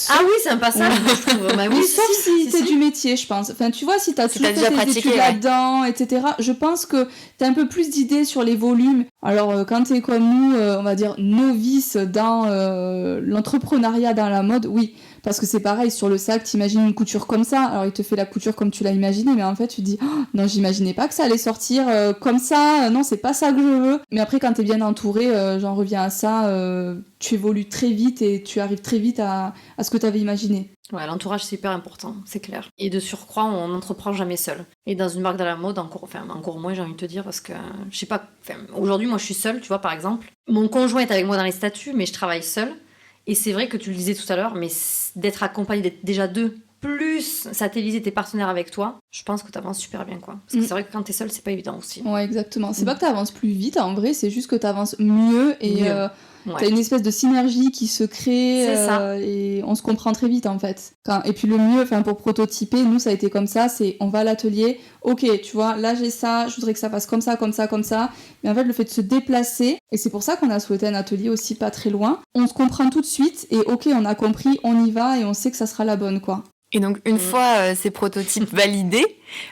Ah oui, c'est un passage, je trouve. Bah oui, Sauf si c'est du métier, je pense. Enfin, tu vois, si t'as toujours fait déjà tes pratiqué, études là-dedans, etc., je pense que t'as un peu plus d'idées sur les volumes. Alors, quand t'es comme nous, on va dire novice dans l'entrepreneuriat dans la mode, oui. Parce que c'est pareil, sur le sac, t'imagines une couture comme ça. Alors, il te fait la couture comme tu l'as imaginé, mais en fait, tu te dis, oh, non, j'imaginais pas que ça allait sortir comme ça. Non, c'est pas ça que je veux. Mais après, quand t'es bien entouré, j'en reviens à ça, tu évolues très vite et tu arrives très vite à ce que t'avais imaginé. Ouais, l'entourage, c'est hyper important, c'est clair. Et de surcroît, on n'entreprend jamais seul. Et dans une marque de la mode, encore moins, j'ai envie de te dire, parce que, je sais pas, aujourd'hui, moi, je suis seule, tu vois, par exemple. Mon conjoint est avec moi dans les statuts, mais je travaille seule. Et c'est vrai que tu le disais tout à l'heure, mais d'être accompagné, d'être déjà deux, plus satelliser tes partenaires avec toi, je pense que t'avances super bien, quoi. Parce que c'est vrai que quand t'es seule, c'est pas évident aussi. Ouais, exactement. C'est pas que t'avances plus vite, en vrai, c'est juste que t'avances mieux et t'as une espèce de synergie qui se crée et on se comprend très vite, en fait. Et puis le mieux, pour prototyper, nous, ça a été comme ça, c'est on va à l'atelier, ok, tu vois, là j'ai ça, je voudrais que ça fasse comme ça, comme ça, comme ça. Mais en fait, le fait de se déplacer, et c'est pour ça qu'on a souhaité un atelier aussi pas très loin, on se comprend tout de suite et ok, on a compris, on y va et on sait que ça sera la bonne, quoi. Et donc, une fois ces prototypes validés,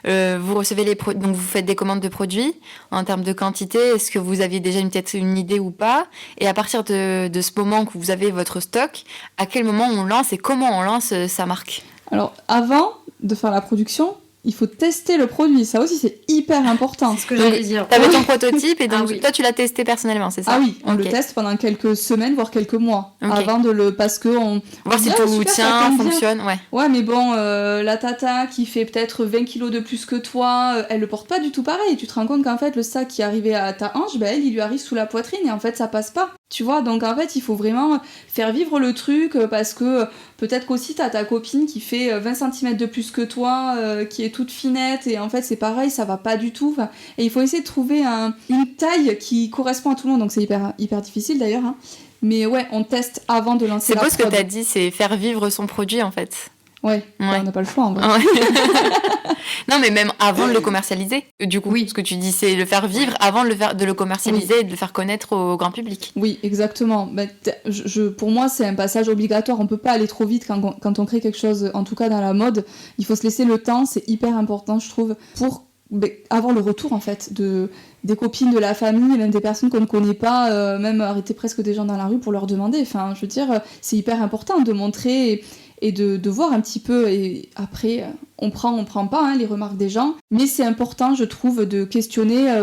vous recevez donc vous faites des commandes de produits en termes de quantité. Est-ce que vous aviez déjà peut-être une idée ou pas? Et à partir de ce moment que vous avez votre stock, à quel moment on lance et comment on lance sa marque? Alors, avant de faire la production, il faut tester le produit. Ça aussi, c'est hyper important. C'est ce que j'allais dire. T'avais ton prototype et donc toi, tu l'as testé personnellement, c'est ça? Ah oui, on le teste pendant quelques semaines, voire quelques mois, avant de le... Parce que on... Voir si tout tient, fonctionne, ouais. Ouais, mais bon, la tata qui fait peut-être 20 kilos de plus que toi, elle le porte pas du tout pareil. Tu te rends compte qu'en fait, le sac qui arrivait à ta hanche, elle, il lui arrive sous la poitrine et en fait, ça passe pas. Tu vois, donc en fait, il faut vraiment faire vivre le truc parce que peut-être qu'aussi t'as ta copine qui fait 20 cm de plus que toi, qui est toute finette et en fait, c'est pareil, ça va pas du tout. Et il faut essayer de trouver une taille qui correspond à tout le monde, donc c'est hyper difficile d'ailleurs. Hein. Mais ouais, on teste avant de lancer la prod. C'est beau ce que t'as dit, c'est faire vivre son produit en fait. Ouais. On n'a pas le choix en vrai. Ouais. Non, mais même avant de le commercialiser. Du coup, ce que tu dis, c'est le faire vivre avant de le commercialiser et de le faire connaître au grand public. Oui, exactement. Pour moi, c'est un passage obligatoire. On peut pas aller trop vite quand on crée quelque chose, en tout cas dans la mode. Il faut se laisser le temps, c'est hyper important, je trouve, pour avoir le retour en fait des copines, de la famille, même des personnes qu'on ne connaît pas, même arrêter presque des gens dans la rue pour leur demander. Enfin, je veux dire, c'est hyper important de montrer et de voir un petit peu, et après on prend pas les remarques des gens, mais c'est important, je trouve, de questionner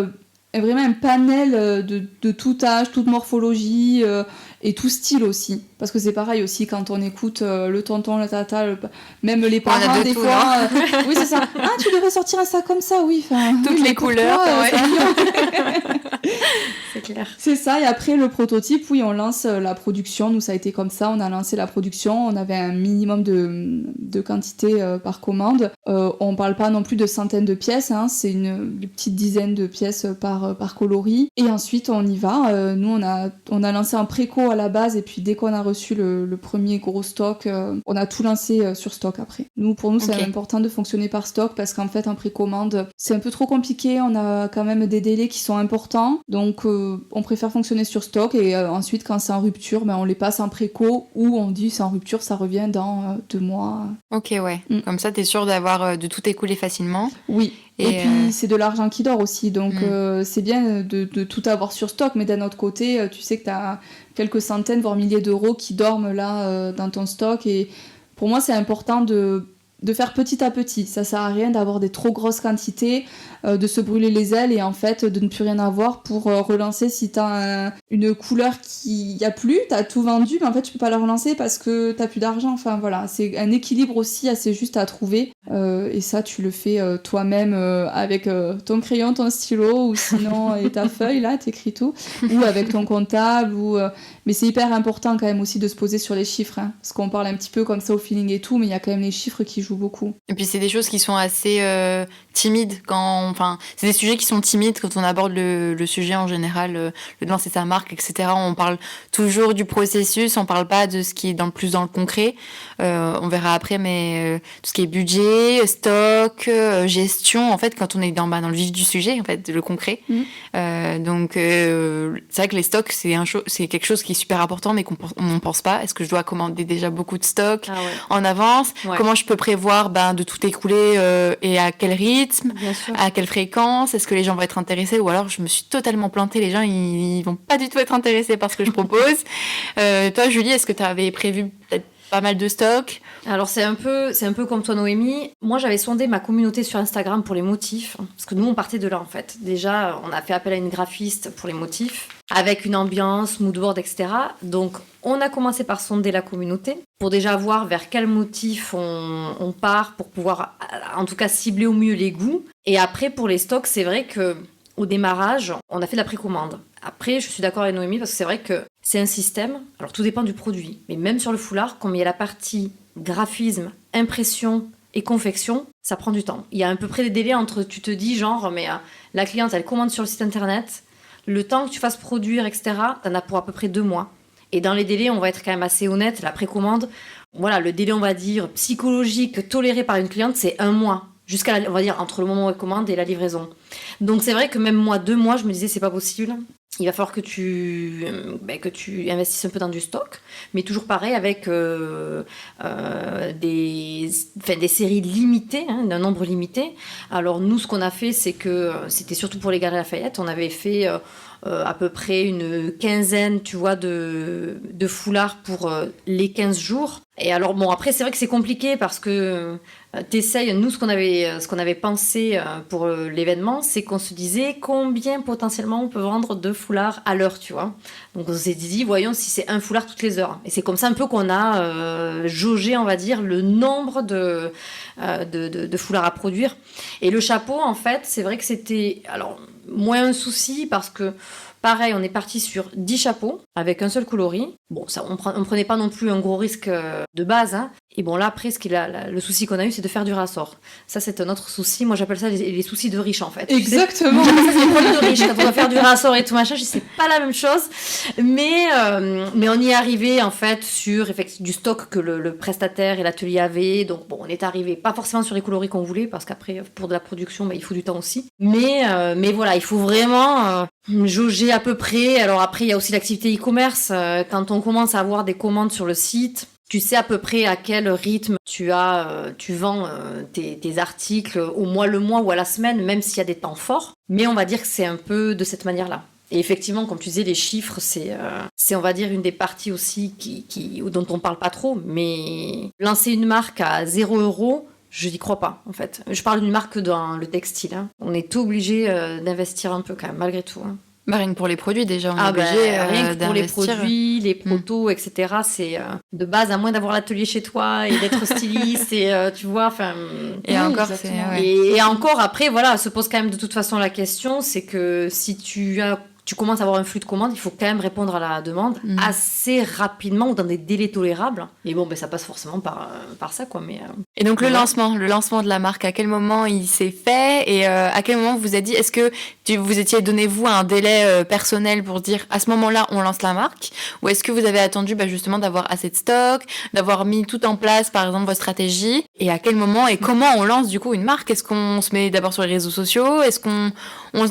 vraiment un panel de tout âge, toute morphologie et tout style aussi, parce que c'est pareil aussi quand on écoute le tonton, la tata, même les parents des fois oui c'est ça, tu devrais sortir un sac comme ça, oui, toutes les couleurs, c'est clair, c'est ça. Et après le prototype, oui, on lance la production. Nous ça a été comme ça, on a lancé la production, on avait un minimum de quantité par commande, on parle pas non plus de centaines de pièces, c'est une petite dizaine de pièces par coloris, et ensuite on y va. Nous on a lancé un préco à la base, et puis dès qu'on a reçu le premier gros stock, on a tout lancé sur stock après. Pour nous c'est important de fonctionner par stock, parce qu'en fait en précommande c'est un peu trop compliqué, on a quand même des délais qui sont importants, donc on préfère fonctionner sur stock, et ensuite quand c'est en rupture, on les passe en préco, ou on dit c'est en rupture, ça revient dans 2 mois. Ok, ouais. Comme ça t'es sûr de tout écouler facilement. Oui. Et puis c'est de l'argent qui dort aussi, donc c'est bien de tout avoir sur stock, mais d'un autre côté, tu sais que t'as quelques centaines, voire milliers d'euros qui dorment là dans ton stock, et pour moi c'est important de faire petit à petit. Ça sert à rien d'avoir des trop grosses quantités, de se brûler les ailes et en fait de ne plus rien avoir pour relancer. Si t'as une couleur qui y a plus, t'as tout vendu, mais en fait tu peux pas la relancer parce que t'as plus d'argent. Enfin voilà, c'est un équilibre aussi assez juste à trouver, et ça tu le fais toi-même avec ton crayon, ton stylo, ou sinon et ta feuille là, t'écris tout, ou avec ton comptable, mais c'est hyper important quand même aussi de se poser sur les chiffres, parce qu'on parle un petit peu comme ça au feeling et tout, mais il y a quand même les chiffres qui jouent joue beaucoup. Et puis c'est des choses qui sont assez timides c'est des sujets qui sont timides quand on aborde le sujet en général, de lancer sa marque, etc. On parle toujours du processus, on parle pas de ce qui est plus dans le concret. On verra après, mais tout ce qui est budget, stock, gestion, en fait, quand on est dans le vif du sujet, en fait, le concret. Donc c'est vrai que les stocks, c'est quelque chose qui est super important, mais qu'on ne pense pas. Est-ce que je dois commander déjà beaucoup de stocks en avance? Comment je peux prévoir de tout écouler et à quel rythme, à quelle fréquence? Est-ce que les gens vont être intéressés? Ou alors je me suis totalement plantée, les gens ils vont pas du tout être intéressés par ce que je propose. Toi Julie, est-ce que tu avais prévu peut-être pas mal de stocks? Alors c'est un peu comme toi Noémie. Moi j'avais sondé ma communauté sur Instagram pour les motifs, parce que nous on partait de là en fait. Déjà on a fait appel à une graphiste pour les motifs, avec une ambiance, moodboard, etc. Donc on a commencé par sonder la communauté, pour déjà voir vers quel motif on part, pour pouvoir en tout cas cibler au mieux les goûts. Et après pour les stocks, c'est vrai que au démarrage, on a fait de la précommande. Après, je suis d'accord avec Noémie parce que c'est vrai que c'est un système. Alors, tout dépend du produit. Mais même sur le foulard, comme il y a la partie graphisme, impression et confection, ça prend du temps. Il y a à peu près des délais entre, tu te dis, la cliente, elle commande sur le site internet, le temps que tu fasses produire, etc., t'en as pour à peu près 2 mois. Et dans les délais, on va être quand même assez honnête. La précommande, le délai, on va dire, psychologique toléré par une cliente, c'est 1 mois. Jusqu'à, on va dire, entre le moment où elle commande et la livraison. Donc c'est vrai que même moi, 2 mois, je me disais, c'est pas possible. Il va falloir que tu investisses un peu dans du stock, mais toujours pareil avec des séries limitées, d'un nombre limité. Alors nous, ce qu'on a fait, c'est que c'était surtout pour les Galeries Lafayette, on avait fait à peu près une quinzaine, tu vois, de foulards pour les 15 jours. Et alors, après, c'est vrai que c'est compliqué parce que t'essayes. Nous, ce qu'on avait pensé pour l'événement, c'est qu'on se disait combien potentiellement on peut vendre de foulards à l'heure, tu vois. Donc, on s'est dit, voyons si c'est un foulard toutes les heures. Et c'est comme ça un peu qu'on a jaugé, on va dire, le nombre de foulards à produire. Et le chapeau, en fait, c'est vrai que c'était moins un souci parce que pareil, on est parti sur 10 chapeaux avec un seul coloris. Bon, ça, on prenait pas non plus un gros risque de base. Hein. Et bon, là, après, le souci qu'on a eu, c'est de faire du rassort. Ça, c'est un autre souci. Moi, j'appelle ça les soucis de riches, en fait. Exactement. J'appelle ça les problèmes de riches. Quand on doit faire du rassort et tout machin, je sais pas la même chose. Mais on y est arrivé, en fait, sur du stock que le prestataire et l'atelier avaient. Donc, bon, on est arrivé pas forcément sur les coloris qu'on voulait, parce qu'après, pour de la production, il faut du temps aussi. Mais voilà, il faut vraiment jauger à peu près. Alors après, il y a aussi l'activité e-commerce. Quand on commence à avoir des commandes sur le site, tu sais à peu près à quel rythme tu vends tes articles au mois ou à la semaine, même s'il y a des temps forts. Mais on va dire que c'est un peu de cette manière-là. Et effectivement, comme tu disais, les chiffres, c'est on va dire, une des parties aussi dont on parle pas trop. Mais lancer une marque à 0 €, je n'y crois pas, en fait. Je parle d'une marque dans le textile. Hein. On est obligé d'investir un peu quand même, malgré tout. Hein. Rien que pour les produits, déjà, on est obligé rien que pour les d'investir. produits, les protos, etc. C'est de base, à moins d'avoir l'atelier chez toi et d'être styliste, et tu vois, enfin... Et encore, et encore, après, voilà, se pose quand même de toute façon la question, c'est que si tu commences à avoir un flux de commandes, il faut quand même répondre à la demande assez rapidement ou dans des délais tolérables. Et bon, ça passe forcément par ça, quoi. Mais, et donc le lancement de la marque, à quel moment il s'est fait et à quel moment vous vous êtes dit, est-ce que vous étiez donné vous un délai personnel pour dire à ce moment-là on lance la marque, ou est-ce que vous avez attendu justement d'avoir assez de stock, d'avoir mis tout en place par exemple votre stratégie, et à quel moment et comment on lance du coup une marque? Est-ce qu'on se met d'abord sur les réseaux sociaux? Est-ce qu'on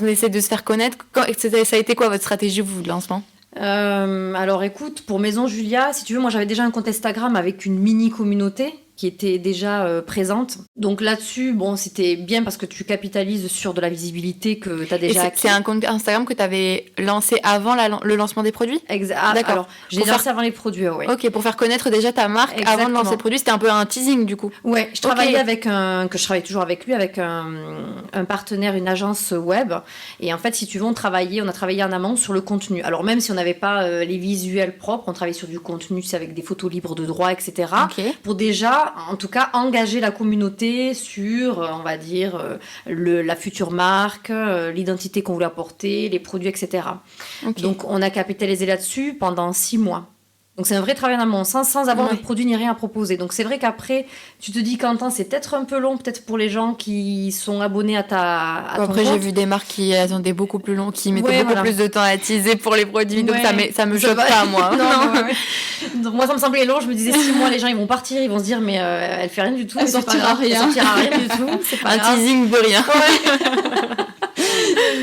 essaie de se faire connaître? Ça a été quoi votre stratégie vous de lancement? Alors écoute, pour Maison Julia, si tu veux, moi j'avais déjà un compte Instagram avec une mini communauté qui était déjà présente. Donc là-dessus, bon, c'était bien parce que tu capitalises sur de la visibilité que tu as déjà acquis. C'est un compte Instagram que tu avais lancé avant le lancement des produits? D'accord. Alors, j'ai lancé avant les produits, oui. Ok, pour faire connaître déjà ta marque. Exactement. Avant de lancer le produit, c'était un peu un teasing du coup. Ouais, je travaillais je travaille toujours avec lui, avec un partenaire, une agence web. Et en fait, si tu veux, on a travaillé en amont sur le contenu. Alors même si on n'avait pas les visuels propres, on travaillait sur du contenu, c'est avec des photos libres de droit, etc. Okay. Pour déjà en tout cas engager la communauté sur, on va dire, la future marque, l'identité qu'on voulait apporter, les produits, etc. Okay. Donc on a capitalisé là-dessus pendant 6 mois. Donc c'est un vrai travail en amont, sans avoir de produit ni rien à proposer. Donc c'est vrai qu'après, tu te dis qu'en temps, c'est peut-être un peu long, peut-être pour les gens qui sont abonnés à ton Après, compte. j'ai vu des marques qui attendaient beaucoup plus long, qui mettaient beaucoup plus de temps à teaser pour les produits, donc ça me choque pas, moi. Non. Donc moi, ça me semblait long, je me disais 6 mois, les gens ils vont partir, ils vont se dire mais elle fait rien du tout. Elle sortira rien. Elle sortira rien du tout. C'est pas un grave. Teasing de rien.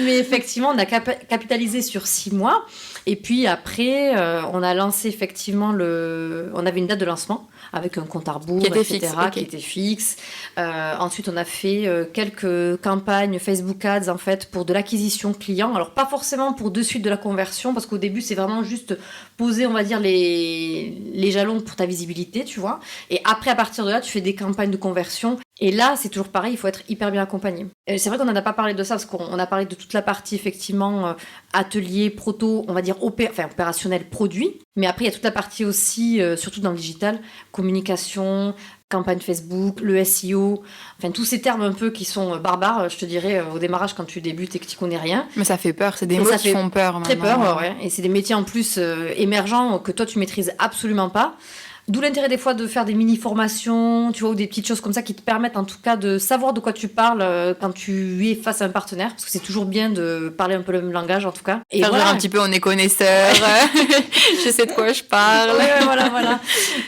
Mais effectivement, on a capitalisé sur 6 mois. Et puis après, on a lancé effectivement on avait une date de lancement avec un compte à rebours, etc., qui était fixe. Ensuite, on a fait quelques campagnes Facebook Ads en fait pour de l'acquisition client. Alors pas forcément pour de suite de la conversion, parce qu'au début c'est vraiment juste poser, on va dire les jalons pour ta visibilité, tu vois. Et après, à partir de là, tu fais des campagnes de conversion. Et là, c'est toujours pareil, il faut être hyper bien accompagné. Et c'est vrai qu'on n'en a pas parlé de ça, parce qu'on a parlé de toute la partie, effectivement, atelier, proto, on va dire opérationnel, produit. Mais après, il y a toute la partie aussi, surtout dans le digital, communication, campagne Facebook, le SEO, enfin tous ces termes un peu qui sont barbares, je te dirais, au démarrage quand tu débutes et que tu connais rien. Mais ça fait peur, c'est des mots qui font peur. Très peur, ouais. Et c'est des métiers en plus émergents que toi tu maîtrises absolument pas. D'où l'intérêt des fois de faire des mini-formations, tu vois, ou des petites choses comme ça qui te permettent en tout cas de savoir de quoi tu parles quand tu es face à un partenaire, parce que c'est toujours bien de parler un peu le même langage en tout cas. Et faire un petit peu, on est connaisseurs, je sais de quoi je parle.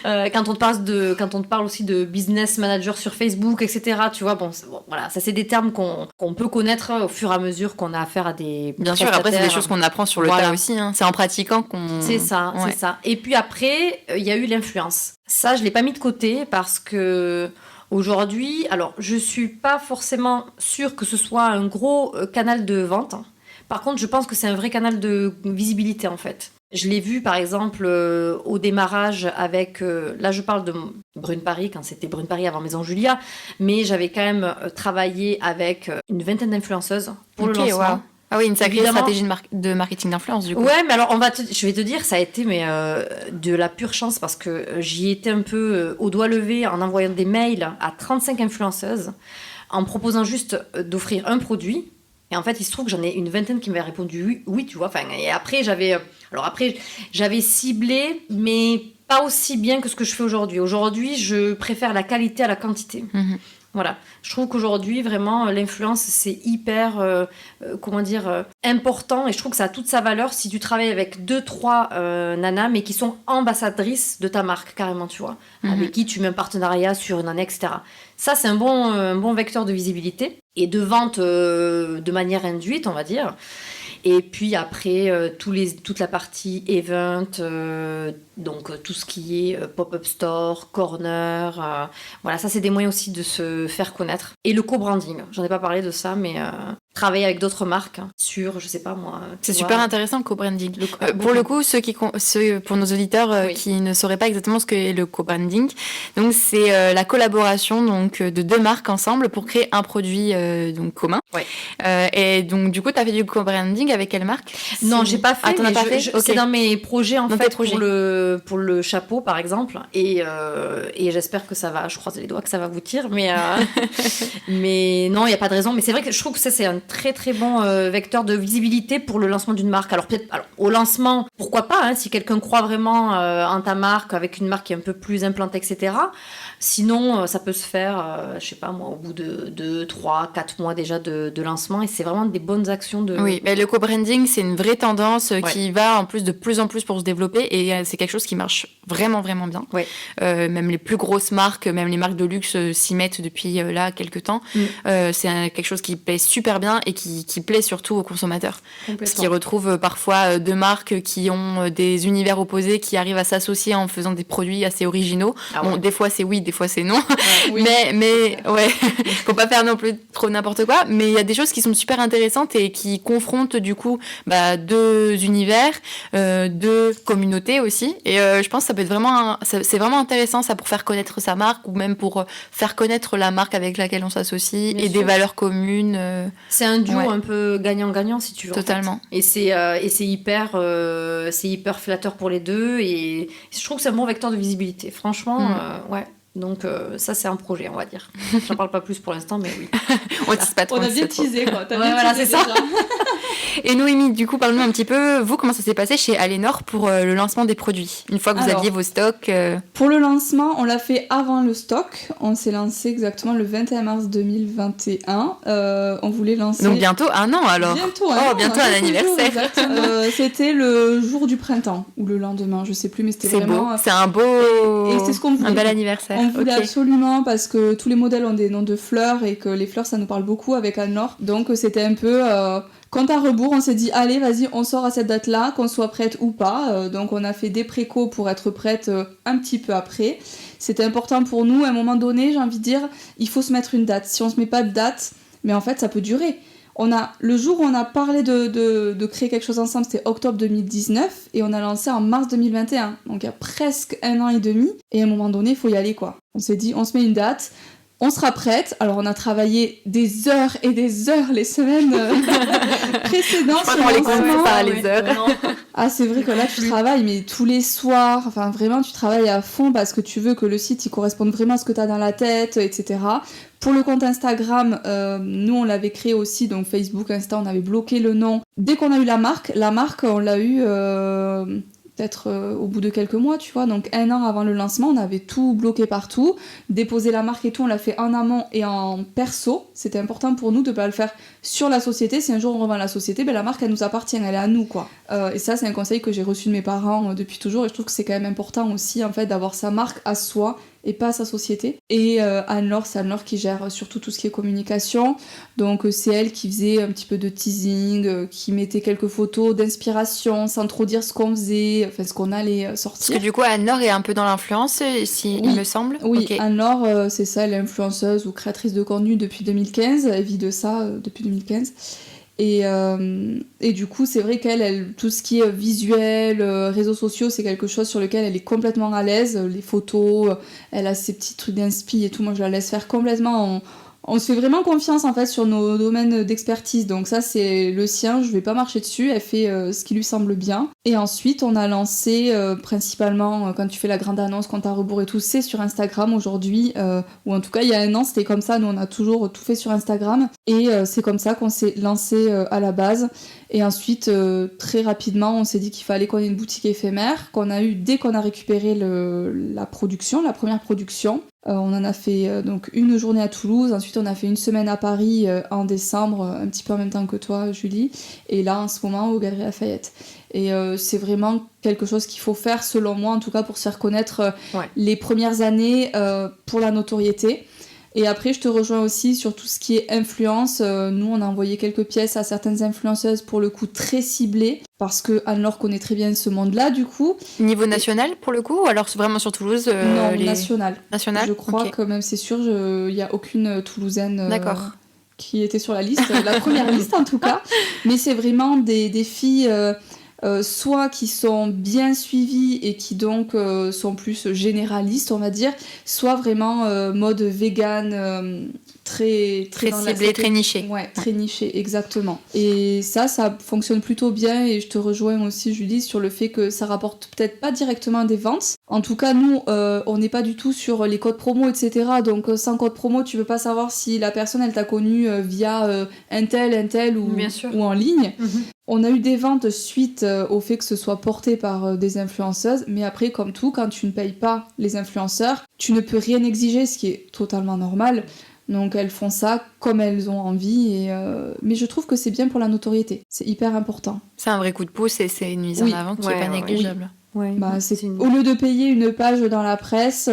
Voilà. Quand on te parle aussi de business manager sur Facebook, etc., tu vois, voilà, ça c'est des termes qu'on peut connaître au fur et à mesure qu'on a affaire à des Bien sûr, après c'est des choses qu'on apprend sur le tas aussi, hein. C'est en pratiquant qu'on... C'est ça. Et puis après, il y a eu l'influence. Ça, je l'ai pas mis de côté parce que aujourd'hui, alors je suis pas forcément sûre que ce soit un gros canal de vente. Par contre, je pense que c'est un vrai canal de visibilité en fait. Je l'ai vu par exemple au démarrage avec, là je parle de Brune Paris, quand c'était Brune Paris avant Maison Julia, mais j'avais quand même travaillé avec une vingtaine d'influenceuses pour le lancement. Wow. Ah oui, une sacrée stratégie de marketing d'influence, du coup. Ouais, mais alors, je vais te dire, ça a été de la pure chance parce que j'y étais un peu au doigt levé en envoyant des mails à 35 influenceuses en proposant juste d'offrir un produit. Et en fait, il se trouve que j'en ai une vingtaine qui m'avaient répondu oui, tu vois. Et après, j'avais ciblé, mais pas aussi bien que ce que je fais aujourd'hui. Aujourd'hui, je préfère la qualité à la quantité. Mm-hmm. Voilà, je trouve qu'aujourd'hui, vraiment, l'influence, c'est hyper, important. Et je trouve que ça a toute sa valeur si tu travailles avec 2-3 nanas, mais qui sont ambassadrices de ta marque, carrément, tu vois. Mm-hmm. Avec qui tu mets un partenariat sur une année, etc. Ça, c'est un bon vecteur de visibilité et de vente de manière induite, on va dire. Et puis après, toute la partie event, donc tout ce qui est pop-up store, corner, voilà, ça c'est des moyens aussi de se faire connaître. Et le co-branding, j'en ai pas parlé de ça, mais travailler avec d'autres marques sur, je sais pas moi. C'est super intéressant le co-branding. Pour le coup, pour nos auditeurs qui ne sauraient pas exactement ce qu'est le co-branding, donc c'est la collaboration donc de 2 marques ensemble pour créer un produit donc commun. Ouais. Et donc du coup, tu as fait du co-branding avec quelle marque ? Non, j'ai pas fait. Ah, t'en as pas fait ? Okay. C'est dans mes projets en fait pour le chapeau par exemple, et j'espère que ça va. Je croise les doigts que ça va vous tirer, mais non, il y a pas de raison. Mais c'est vrai que je trouve que ça c'est un très très bon vecteur de visibilité pour le lancement d'une marque. Alors peut-être au lancement, pourquoi pas, hein, si quelqu'un croit vraiment en ta marque, avec une marque qui est un peu plus implantée, etc. Sinon, ça peut se faire, je sais pas moi, au bout de 2, 3, 4 mois déjà de lancement, et c'est vraiment des bonnes actions de... Oui, mais le co-branding, c'est une vraie tendance qui va en plus de plus en plus pour se développer, et c'est quelque chose qui marche vraiment, vraiment bien. Ouais. Même les plus grosses marques, même les marques de luxe s'y mettent depuis là quelques temps. C'est quelque chose qui plaît super bien et qui plaît surtout aux consommateurs. Parce qu'ils retrouvent parfois 2 marques qui ont des univers opposés qui arrivent à s'associer en faisant des produits assez originaux. Bon, des fois c'est oui, des fois c'est non. Mais ouais, faut pas faire non plus trop n'importe quoi. Mais il y a des choses qui sont super intéressantes et qui confrontent du coup 2 univers, 2 communautés aussi. Et je pense que ça peut être c'est vraiment intéressant ça pour faire connaître sa marque ou même pour faire connaître la marque avec laquelle on s'associe des valeurs communes. C'est un duo un peu gagnant-gagnant si tu veux. Totalement. En fait. Et c'est hyper flatteur pour les deux, et je trouve que c'est un bon vecteur de visibilité. Franchement, ouais. Donc ça c'est un projet, on va dire. J'en parle pas plus pour l'instant, mais oui. On tease pas trop. On a bien teasé quoi. Voilà, c'est ça. Et Noémie, du coup, parle-nous un petit peu, vous, comment ça s'est passé chez Alénor pour le lancement des produits, une fois que vous aviez vos stocks Pour le lancement, on l'a fait avant le stock. On s'est lancé exactement le 21 mars 2021. On voulait lancer... Donc bientôt 1 an alors. Bientôt un anniversaire. C'était le jour du printemps, ou le lendemain, je sais plus, mais c'était vraiment... beau. C'est un beau... Et c'est ce qu'on voulait. Un bel anniversaire. On voulait absolument, parce que tous les modèles ont des noms de fleurs, et que les fleurs, ça nous parle beaucoup avec Alénor. Donc c'était un peu... Compte à rebours, on s'est dit, allez, vas-y, on sort à cette date-là, qu'on soit prête ou pas. Donc on a fait des précos pour être prête un petit peu après. C'était important pour nous, à un moment donné, j'ai envie de dire, il faut se mettre une date. Si on se met pas de date, mais en fait, ça peut durer. Le jour où on a parlé de créer quelque chose ensemble, c'était octobre 2019, et on a lancé en mars 2021. Donc il y a presque 1 an et demi, et à un moment donné, il faut y aller, quoi. On s'est dit, on se met une date, on sera prête. Alors on a travaillé des heures et des heures les semaines précédentes. Je crois qu'on les compte pas, les heures. Ah, c'est vrai que là tu travailles, mais tous les soirs, enfin vraiment tu travailles à fond parce que tu veux que le site il corresponde vraiment à ce que tu as dans la tête, etc. Pour le compte Instagram, nous on l'avait créé aussi, donc Facebook, Insta, on avait bloqué le nom. Dès qu'on a eu la marque on l'a eu peut-être au bout de quelques mois, tu vois. Donc 1 an avant le lancement, on avait tout bloqué partout, déposé la marque et tout, on l'a fait en amont et en perso. C'était important pour nous de pas le faire sur la société. Si un jour on revend la société, ben la marque elle nous appartient, elle est à nous, quoi. Et ça c'est un conseil que j'ai reçu de mes parents depuis toujours, et je trouve que c'est quand même important aussi en fait d'avoir sa marque à soi et pas à sa société. Et Anne-Laure, c'est Anne-Laure qui gère surtout tout ce qui est communication. Donc c'est elle qui faisait un petit peu de teasing, qui mettait quelques photos d'inspiration sans trop dire ce qu'on faisait, enfin ce qu'on allait sortir. Parce que du coup, Anne-Laure est un peu dans l'influence, il me semble. Oui, okay. Anne-Laure, c'est ça, elle est influenceuse ou créatrice de contenu depuis 2015. Elle vit de ça depuis 2015. Et du coup, c'est vrai qu'elle, tout ce qui est visuel, réseaux sociaux, c'est quelque chose sur lequel elle est complètement à l'aise. Les photos, elle a ses petits trucs d'inspi et tout. Moi, je la laisse faire complètement. On se fait vraiment confiance en fait sur nos domaines d'expertise. Donc ça, c'est le sien. Je vais pas marcher dessus. Elle fait ce qui lui semble bien. Et ensuite, on a lancé principalement quand tu fais la grande annonce, compte à rebours et tout, c'est sur Instagram aujourd'hui. Ou en tout cas, il y a 1 an, c'était comme ça. Nous, on a toujours tout fait sur Instagram. Et c'est comme ça qu'on s'est lancé à la base. Et ensuite, très rapidement, on s'est dit qu'il fallait qu'on ait une boutique éphémère, qu'on a eu dès qu'on a récupéré la première production. On en a fait donc 1 journée à Toulouse, ensuite on a fait 1 semaine à Paris en décembre, un petit peu en même temps que toi, Julie, et là en ce moment aux Galeries Lafayette. Et c'est vraiment quelque chose qu'il faut faire, selon moi, en tout cas pour se faire connaître les premières années pour la notoriété. Et après, je te rejoins aussi sur tout ce qui est influence. Nous, on a envoyé quelques pièces à certaines influenceuses, pour le coup, très ciblées, parce que Anne-Laure connaît très bien ce monde-là, du coup. Niveau national, pour le coup, ou alors vraiment sur Toulouse Non, national. National. Je crois que même, c'est sûr, il n'y a aucune Toulousaine qui était sur la liste, la première liste en tout cas. Mais c'est vraiment des filles... soit qui sont bien suivies et qui donc sont plus généralistes, on va dire, soit vraiment mode vegan, très ciblé, très niché. Ouais, très niché, exactement. Et ça fonctionne plutôt bien, et je te rejoins aussi, Julie, sur le fait que ça rapporte peut-être pas directement des ventes. En tout cas, nous, on n'est pas du tout sur les codes promo, etc. Donc sans code promo, tu peux pas savoir si la personne, elle t'a connu via un tel ou en ligne. Mm-hmm. On a eu des ventes suite au fait que ce soit porté par des influenceuses, mais après, comme tout, quand tu ne payes pas les influenceurs, tu ne peux rien exiger, ce qui est totalement normal. Donc elles font ça comme elles ont envie, mais je trouve que c'est bien pour la notoriété, c'est hyper important. C'est un vrai coup de pouce et c'est une mise en avant qui n'est pas négligeable. Ouais. Bah, au lieu de payer une page dans la presse,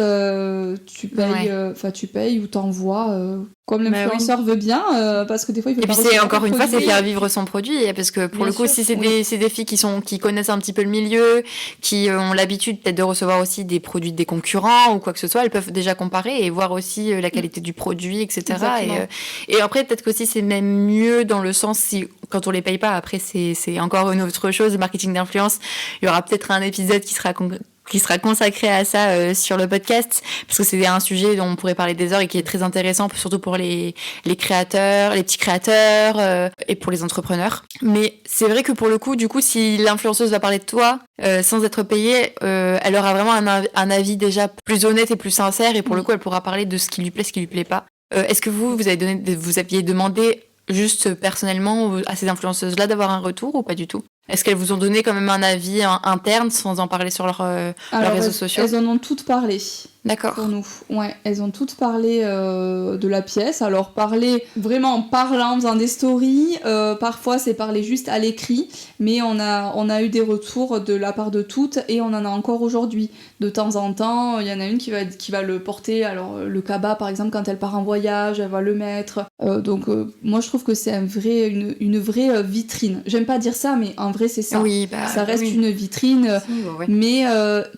tu payes ou t'envoies comme l'influenceur veut bien, parce que des fois il faut. Et puis c'est encore une fois, c'est faire vivre son produit, parce que pour le coup, si c'est des filles qui connaissent un petit peu le milieu, qui ont l'habitude peut-être de recevoir aussi des produits des concurrents ou quoi que ce soit, elles peuvent déjà comparer et voir aussi la qualité du produit, etc. Et après peut-être qu'aussi c'est même mieux dans le sens si quand on les paye pas, après c'est encore une autre chose, le marketing d'influence. Il y aura peut-être un épisode qui sera consacré à ça sur le podcast, parce que c'est un sujet dont on pourrait parler des heures et qui est très intéressant, surtout pour les créateurs, les petits créateurs et pour les entrepreneurs. Mais c'est vrai que pour le coup, du coup, si l'influenceuse va parler de toi sans être payée, elle aura vraiment un avis déjà plus honnête et plus sincère, et pour le coup, elle pourra parler de ce qui lui plaît, ce qui lui plaît pas. Est-ce que vous aviez demandé juste personnellement à ces influenceuses-là d'avoir un retour ou pas du tout? Est-ce qu'elles vous ont donné quand même un avis interne sans en parler sur leurs réseaux sociaux? Elles en ont toutes parlé. D'accord. Pour nous, ouais, elles ont toutes parlé de la pièce. Alors parler vraiment en parlant, en faisant des stories, parfois c'est parler juste à l'écrit, mais on a eu des retours de la part de toutes et on en a encore aujourd'hui. De temps en temps, il y en a une qui va le porter, alors le cabas par exemple quand elle part en voyage, elle va le mettre. Donc moi je trouve que c'est une vraie vitrine. J'aime pas dire ça, mais en vrai c'est ça. Oui, ça reste une vitrine, ouais. mais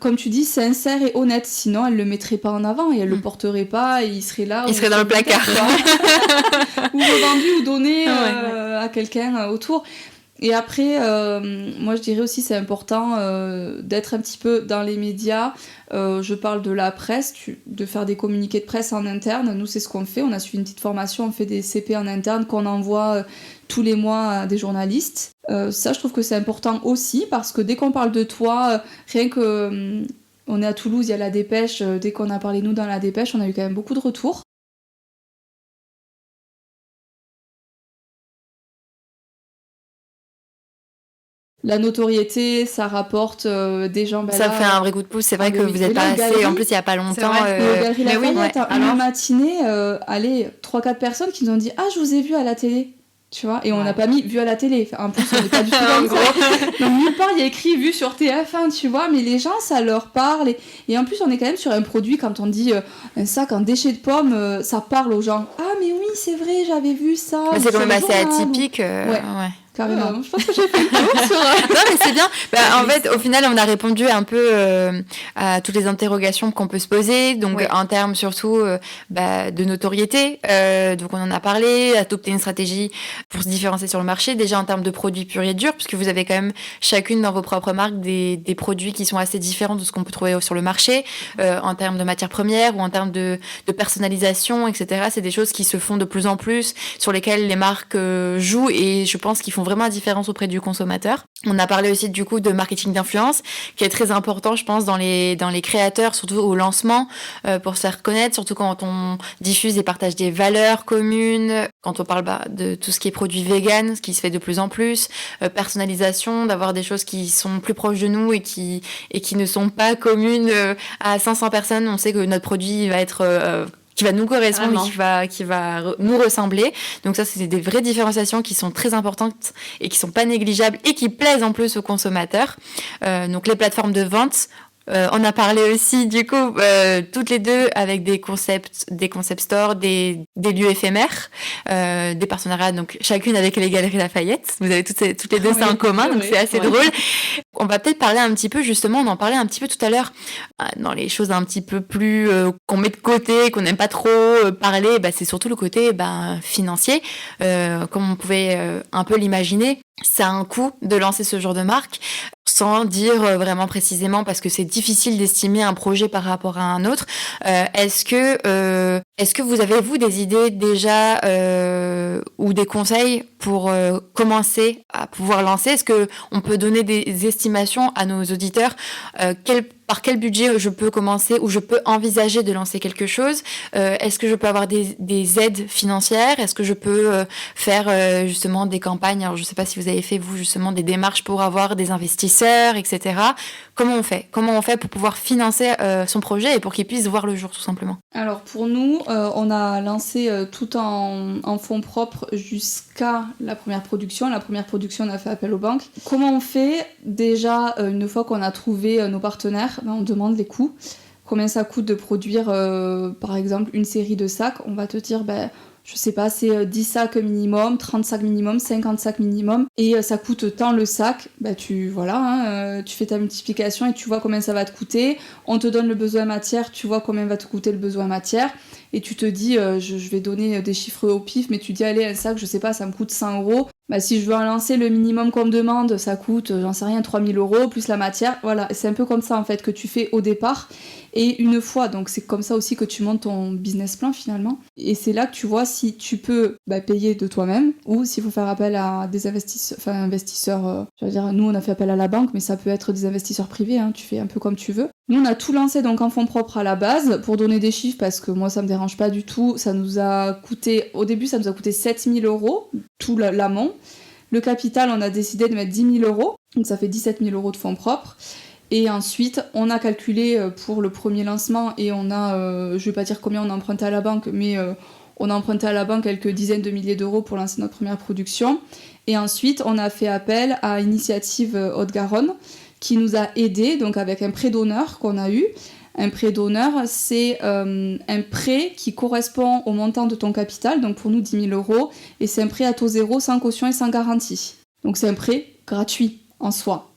comme tu dis, sincère et honnête, sinon elle le mettrait pas en avant et elle le porterait pas et il serait là. Il serait dans le placard. Ou revendu ou donné à quelqu'un autour. Et après, moi je dirais aussi c'est important d'être un petit peu dans les médias. Je parle de la presse, de faire des communiqués de presse en interne. Nous c'est ce qu'on fait, on a suivi une petite formation, on fait des CP en interne qu'on envoie tous les mois à des journalistes. Ça je trouve que c'est important aussi parce que dès qu'on parle de toi, rien que... on est à Toulouse, il y a la Dépêche. Dès qu'on a parlé, nous, dans la Dépêche, on a eu quand même beaucoup de retours. La notoriété, ça rapporte des gens... ça fait un vrai coup de pouce. C'est vrai que vous êtes passé, en plus, il n'y a pas longtemps. Galerie Lafayette, une matinée, 3-4 personnes qui nous ont dit « Ah, je vous ai vu à la télé ». Tu vois, et on n'a pas mis vu à la télé. En plus, on n'est pas du tout comme ça. Donc, nulle part, il y a écrit vu sur TF1, tu vois, mais les gens, ça leur parle. Et en plus, on est quand même sur un produit, quand on dit un sac en déchet de pommes, ça parle aux gens. Ah, mais oui, c'est vrai, j'avais vu ça. Mais c'est quand même assez atypique. Ouais. Carrément. Je pense que j'ai fait le tour sur... Non, mais c'est bien. En fait, au final, on a répondu un peu à toutes les interrogations qu'on peut se poser. Donc, en termes surtout de notoriété. Donc, on en a parlé, adopter une stratégie pour se différencier sur le marché. Déjà, en termes de produits purs et durs, puisque vous avez quand même chacune dans vos propres marques des produits qui sont assez différents de ce qu'on peut trouver sur le marché. En termes de matières premières ou en termes de personnalisation, etc. C'est des choses qui se font de plus en plus, sur lesquelles les marques jouent et je pense qu'ils font vraiment la différence auprès du consommateur. On a parlé aussi du coup de marketing d'influence qui est très important je pense dans les créateurs, surtout au lancement, pour se faire connaître, surtout quand on diffuse et partage des valeurs communes, quand on parle de tout ce qui est produits vegan, ce qui se fait de plus en plus, personnalisation, d'avoir des choses qui sont plus proches de nous et qui ne sont pas communes à 500 personnes. On sait que notre produit va être qui va nous correspondre et qui va nous ressembler. Donc ça, c'est des vraies différenciations qui sont très importantes et qui sont pas négligeables et qui plaisent en plus aux consommateurs. Donc les plateformes de vente, on a parlé aussi du coup toutes les deux avec des concept stores, des lieux éphémères, des partenariats donc chacune avec les Galeries Lafayette. Vous avez toutes les deux ça en commun, donc c'est assez drôle. On va peut-être parler un petit peu justement, on en parlait un petit peu tout à l'heure dans les choses un petit peu plus qu'on met de côté, qu'on n'aime pas trop parler, c'est surtout le côté financier, comme on pouvait un peu l'imaginer. Ça a un coût de lancer ce genre de marque, sans dire vraiment précisément, parce que c'est difficile d'estimer un projet par rapport à un autre. Est-ce que vous avez, vous, des idées déjà ou des conseils pour commencer à pouvoir lancer? Est-ce qu'on peut donner des estimations à nos auditeurs par quel budget je peux commencer ou je peux envisager de lancer quelque chose? Est-ce que je peux avoir des aides financières? Est-ce que je peux faire justement des campagnes? Alors, je ne sais pas si vous avez fait, vous, justement, des démarches pour avoir des investisseurs, etc. Comment on fait? Comment on fait pour pouvoir financer son projet et pour qu'il puisse voir le jour, tout simplement? Alors, pour nous, on a lancé tout en fonds propres jusqu'à la première production. La première production, on a fait appel aux banques. Comment on fait? Déjà, une fois qu'on a trouvé nos partenaires, on demande les coûts. Combien ça coûte de produire, par exemple, une série de sacs? On va te dire, je sais pas, c'est 10 sacs minimum, 30 sacs minimum, 50 sacs minimum, et ça coûte tant le sac. Tu fais ta multiplication et tu vois combien ça va te coûter. On te donne le besoin matière, tu vois combien va te coûter le besoin matière, et tu te dis, je vais donner des chiffres au pif, mais tu dis, allez, un sac, je sais pas, ça me coûte 100 €. Si je veux en lancer le minimum qu'on me demande, ça coûte, j'en sais rien, 3 000 €, plus la matière. Voilà, c'est un peu comme ça en fait que tu fais au départ. Et une fois, donc c'est comme ça aussi que tu montes ton business plan finalement. Et c'est là que tu vois si tu peux payer de toi-même ou s'il faut faire appel à des investisseurs. Nous on a fait appel à la banque, mais ça peut être des investisseurs privés, tu fais un peu comme tu veux. Nous, on a tout lancé donc en fonds propres à la base. Pour donner des chiffres, parce que moi, ça me dérange pas du tout, au début, ça nous a coûté 7 000 €, tout l'amont. Le capital, on a décidé de mettre 10 000 €, donc ça fait 17 000 € de fonds propres. Et ensuite, on a calculé pour le premier lancement et je vais pas dire combien on a emprunté à la banque, mais on a emprunté à la banque quelques dizaines de milliers d'euros pour lancer notre première production. Et ensuite, on a fait appel à Initiative Haute-Garonne, qui nous a aidés, donc avec un prêt d'honneur qu'on a eu. Un prêt d'honneur, c'est un prêt qui correspond au montant de ton capital, donc pour nous 10 000 €, et c'est un prêt à taux zéro, sans caution et sans garantie. Donc c'est un prêt gratuit en soi,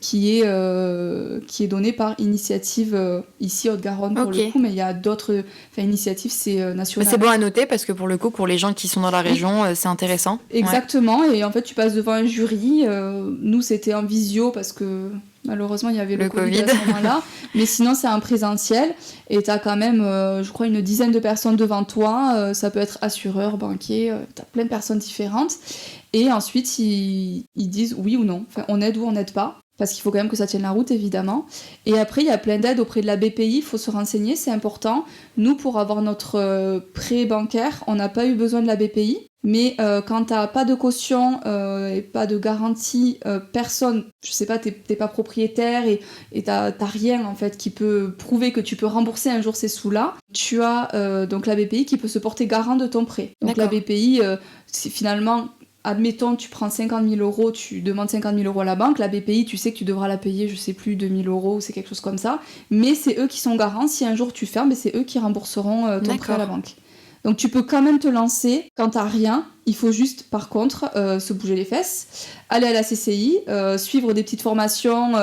qui est donné par Initiative ici Haute-Garonne pour le coup, mais il y a d'autres initiatives, c'est national. Mais c'est bon à noter parce que pour le coup, pour les gens qui sont dans la région, c'est intéressant. Exactement, et en fait tu passes devant un jury, nous c'était en visio parce que malheureusement il y avait le Covid à ce moment-là, mais sinon c'est en présentiel et t'as quand même je crois une dizaine de personnes devant toi, ça peut être assureur, banquier, t'as plein de personnes différentes, et ensuite ils disent oui ou non, enfin on aide ou on n'aide pas. Parce qu'il faut quand même que ça tienne la route, évidemment. Et après, il y a plein d'aides auprès de la BPI, il faut se renseigner, c'est important. Nous, pour avoir notre prêt bancaire, on n'a pas eu besoin de la BPI. Mais quand t'as pas de caution et pas de garantie, personne, je sais pas, t'es pas propriétaire et t'as rien en fait qui peut prouver que tu peux rembourser un jour ces sous-là, tu as donc la BPI qui peut se porter garant de ton prêt. Donc la BPI, c'est finalement... Admettons, tu prends 50 000 €, tu demandes 50 000 € à la banque, la BPI, tu sais que tu devras la payer, je sais plus, 2 000 € ou c'est quelque chose comme ça, mais c'est eux qui sont garants, si un jour tu fermes, c'est eux qui rembourseront ton prêt à la banque. Donc tu peux quand même te lancer quand t'as rien. Il faut juste, par contre, se bouger les fesses, aller à la CCI, suivre des petites formations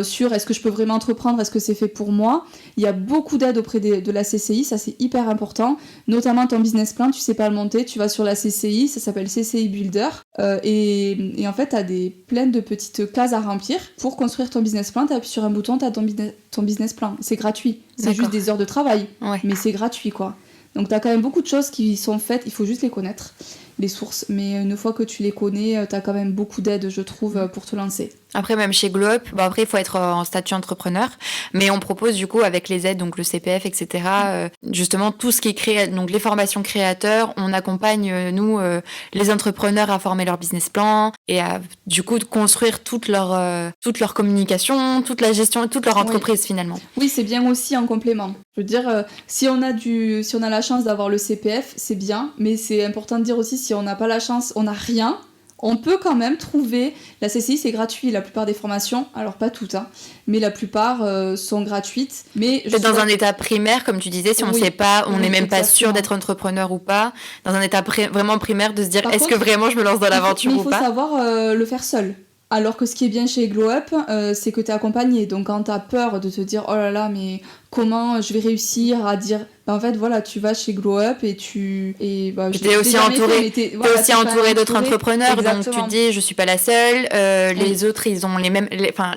sur est-ce que je peux vraiment entreprendre, est-ce que c'est fait pour moi. Il y a beaucoup d'aides auprès de la CCI, ça c'est hyper important. Notamment ton business plan, tu sais pas le monter, tu vas sur la CCI, ça s'appelle CCI Builder. Et en fait, t'as plein de petites cases à remplir. Pour construire ton business plan, t'appuies sur un bouton, t'as ton business plan. C'est gratuit, c'est juste des heures de travail, mais c'est gratuit quoi. Donc t'as quand même beaucoup de choses qui sont faites, il faut juste les connaître, les sources. Mais une fois que tu les connais, t'as quand même beaucoup d'aides, je trouve, pour te lancer. Après, même chez Glow Up, après, il faut être en statut entrepreneur. Mais on propose, du coup, avec les aides, donc le CPF, etc., justement, tout ce qui est donc les formations créateurs, on accompagne, nous, les entrepreneurs à former leur business plan et à, du coup, construire toute leur communication, toute la gestion, toute leur entreprise, finalement. Oui, c'est bien aussi en complément. Je veux dire, si on a la chance d'avoir le CPF, c'est bien, mais c'est important de dire aussi, si on n'a pas la chance, on n'a rien, on peut quand même trouver... La CCI, c'est gratuit, la plupart des formations, alors pas toutes, hein, mais la plupart sont gratuites. Mais peut-être dans un état primaire, comme tu disais, si on ne sait pas, on n'est même pas sûr d'être entrepreneur ou pas, dans un état vraiment primaire, de se dire, est-ce que vraiment je me lance dans l'aventure ou pas ? Il faut savoir le faire seul. Alors que ce qui est bien chez Glow Up, c'est que tu es accompagné. Donc quand tu as peur de te dire oh là là, mais comment je vais réussir à dire. En fait, voilà, tu vas chez Glow Up et tu. Et t'es aussi entouré, aussi entouré d'autres entrepreneurs. Exactement. Donc tu te dis je suis pas la seule. Les autres, ils ont les mêmes.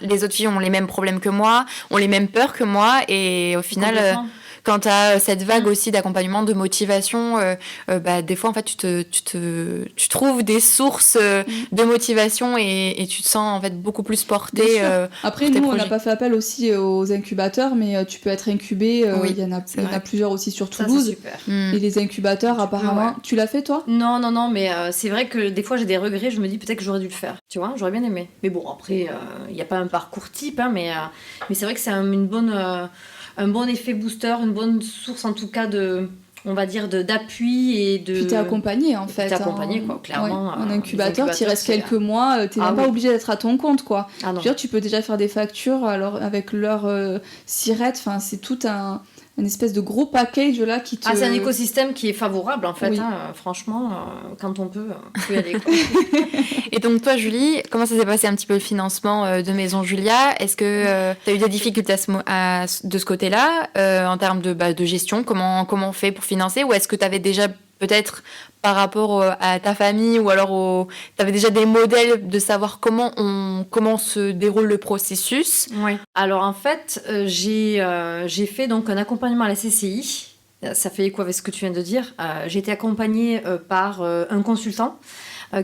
Les autres filles ont les mêmes problèmes que moi, ont les mêmes peurs que moi. Et au final. Quand tu as cette vague aussi d'accompagnement, de motivation, des fois, en fait, tu trouves des sources de motivation et tu te sens en fait beaucoup plus portée. Après, nous, on n'a pas fait appel aussi aux incubateurs, mais tu peux être incubé. Il y en a plusieurs aussi sur Toulouse. Ça, c'est super. Et les incubateurs, apparemment... Tu l'as fait, toi ? Non, mais c'est vrai que des fois, j'ai des regrets. Je me dis peut-être que j'aurais dû le faire. Tu vois, j'aurais bien aimé. Mais bon, après, il n'y a pas un parcours type, hein, mais c'est vrai que c'est un bon effet booster, une bonne source en tout cas on va dire d'appui et de... Puis t'es accompagné en fait. T'es accompagné quoi, clairement. En incubateur, t'y restes quelques mois, t'es même pas obligé d'être à ton compte quoi. Je veux dire, tu peux déjà faire des factures alors, avec leur SIRET, enfin c'est tout un espèce de gros package là qui te... c'est un écosystème qui est favorable en fait, franchement, quand on peut y aller quoi. Et donc toi Julie, comment ça s'est passé un petit peu le financement de Maison Julia ? Est-ce que tu as eu des difficultés de ce côté-là en termes de gestion ? Comment on fait pour financer ? Ou est-ce que tu avais déjà peut-être par rapport à ta famille ou alors tu avais déjà des modèles de savoir comment se déroule le processus ? Oui. Alors en fait, j'ai fait donc un accompagnement à la CCI. Ça fait écho avec ce que tu viens de dire. J'ai été accompagnée par un consultant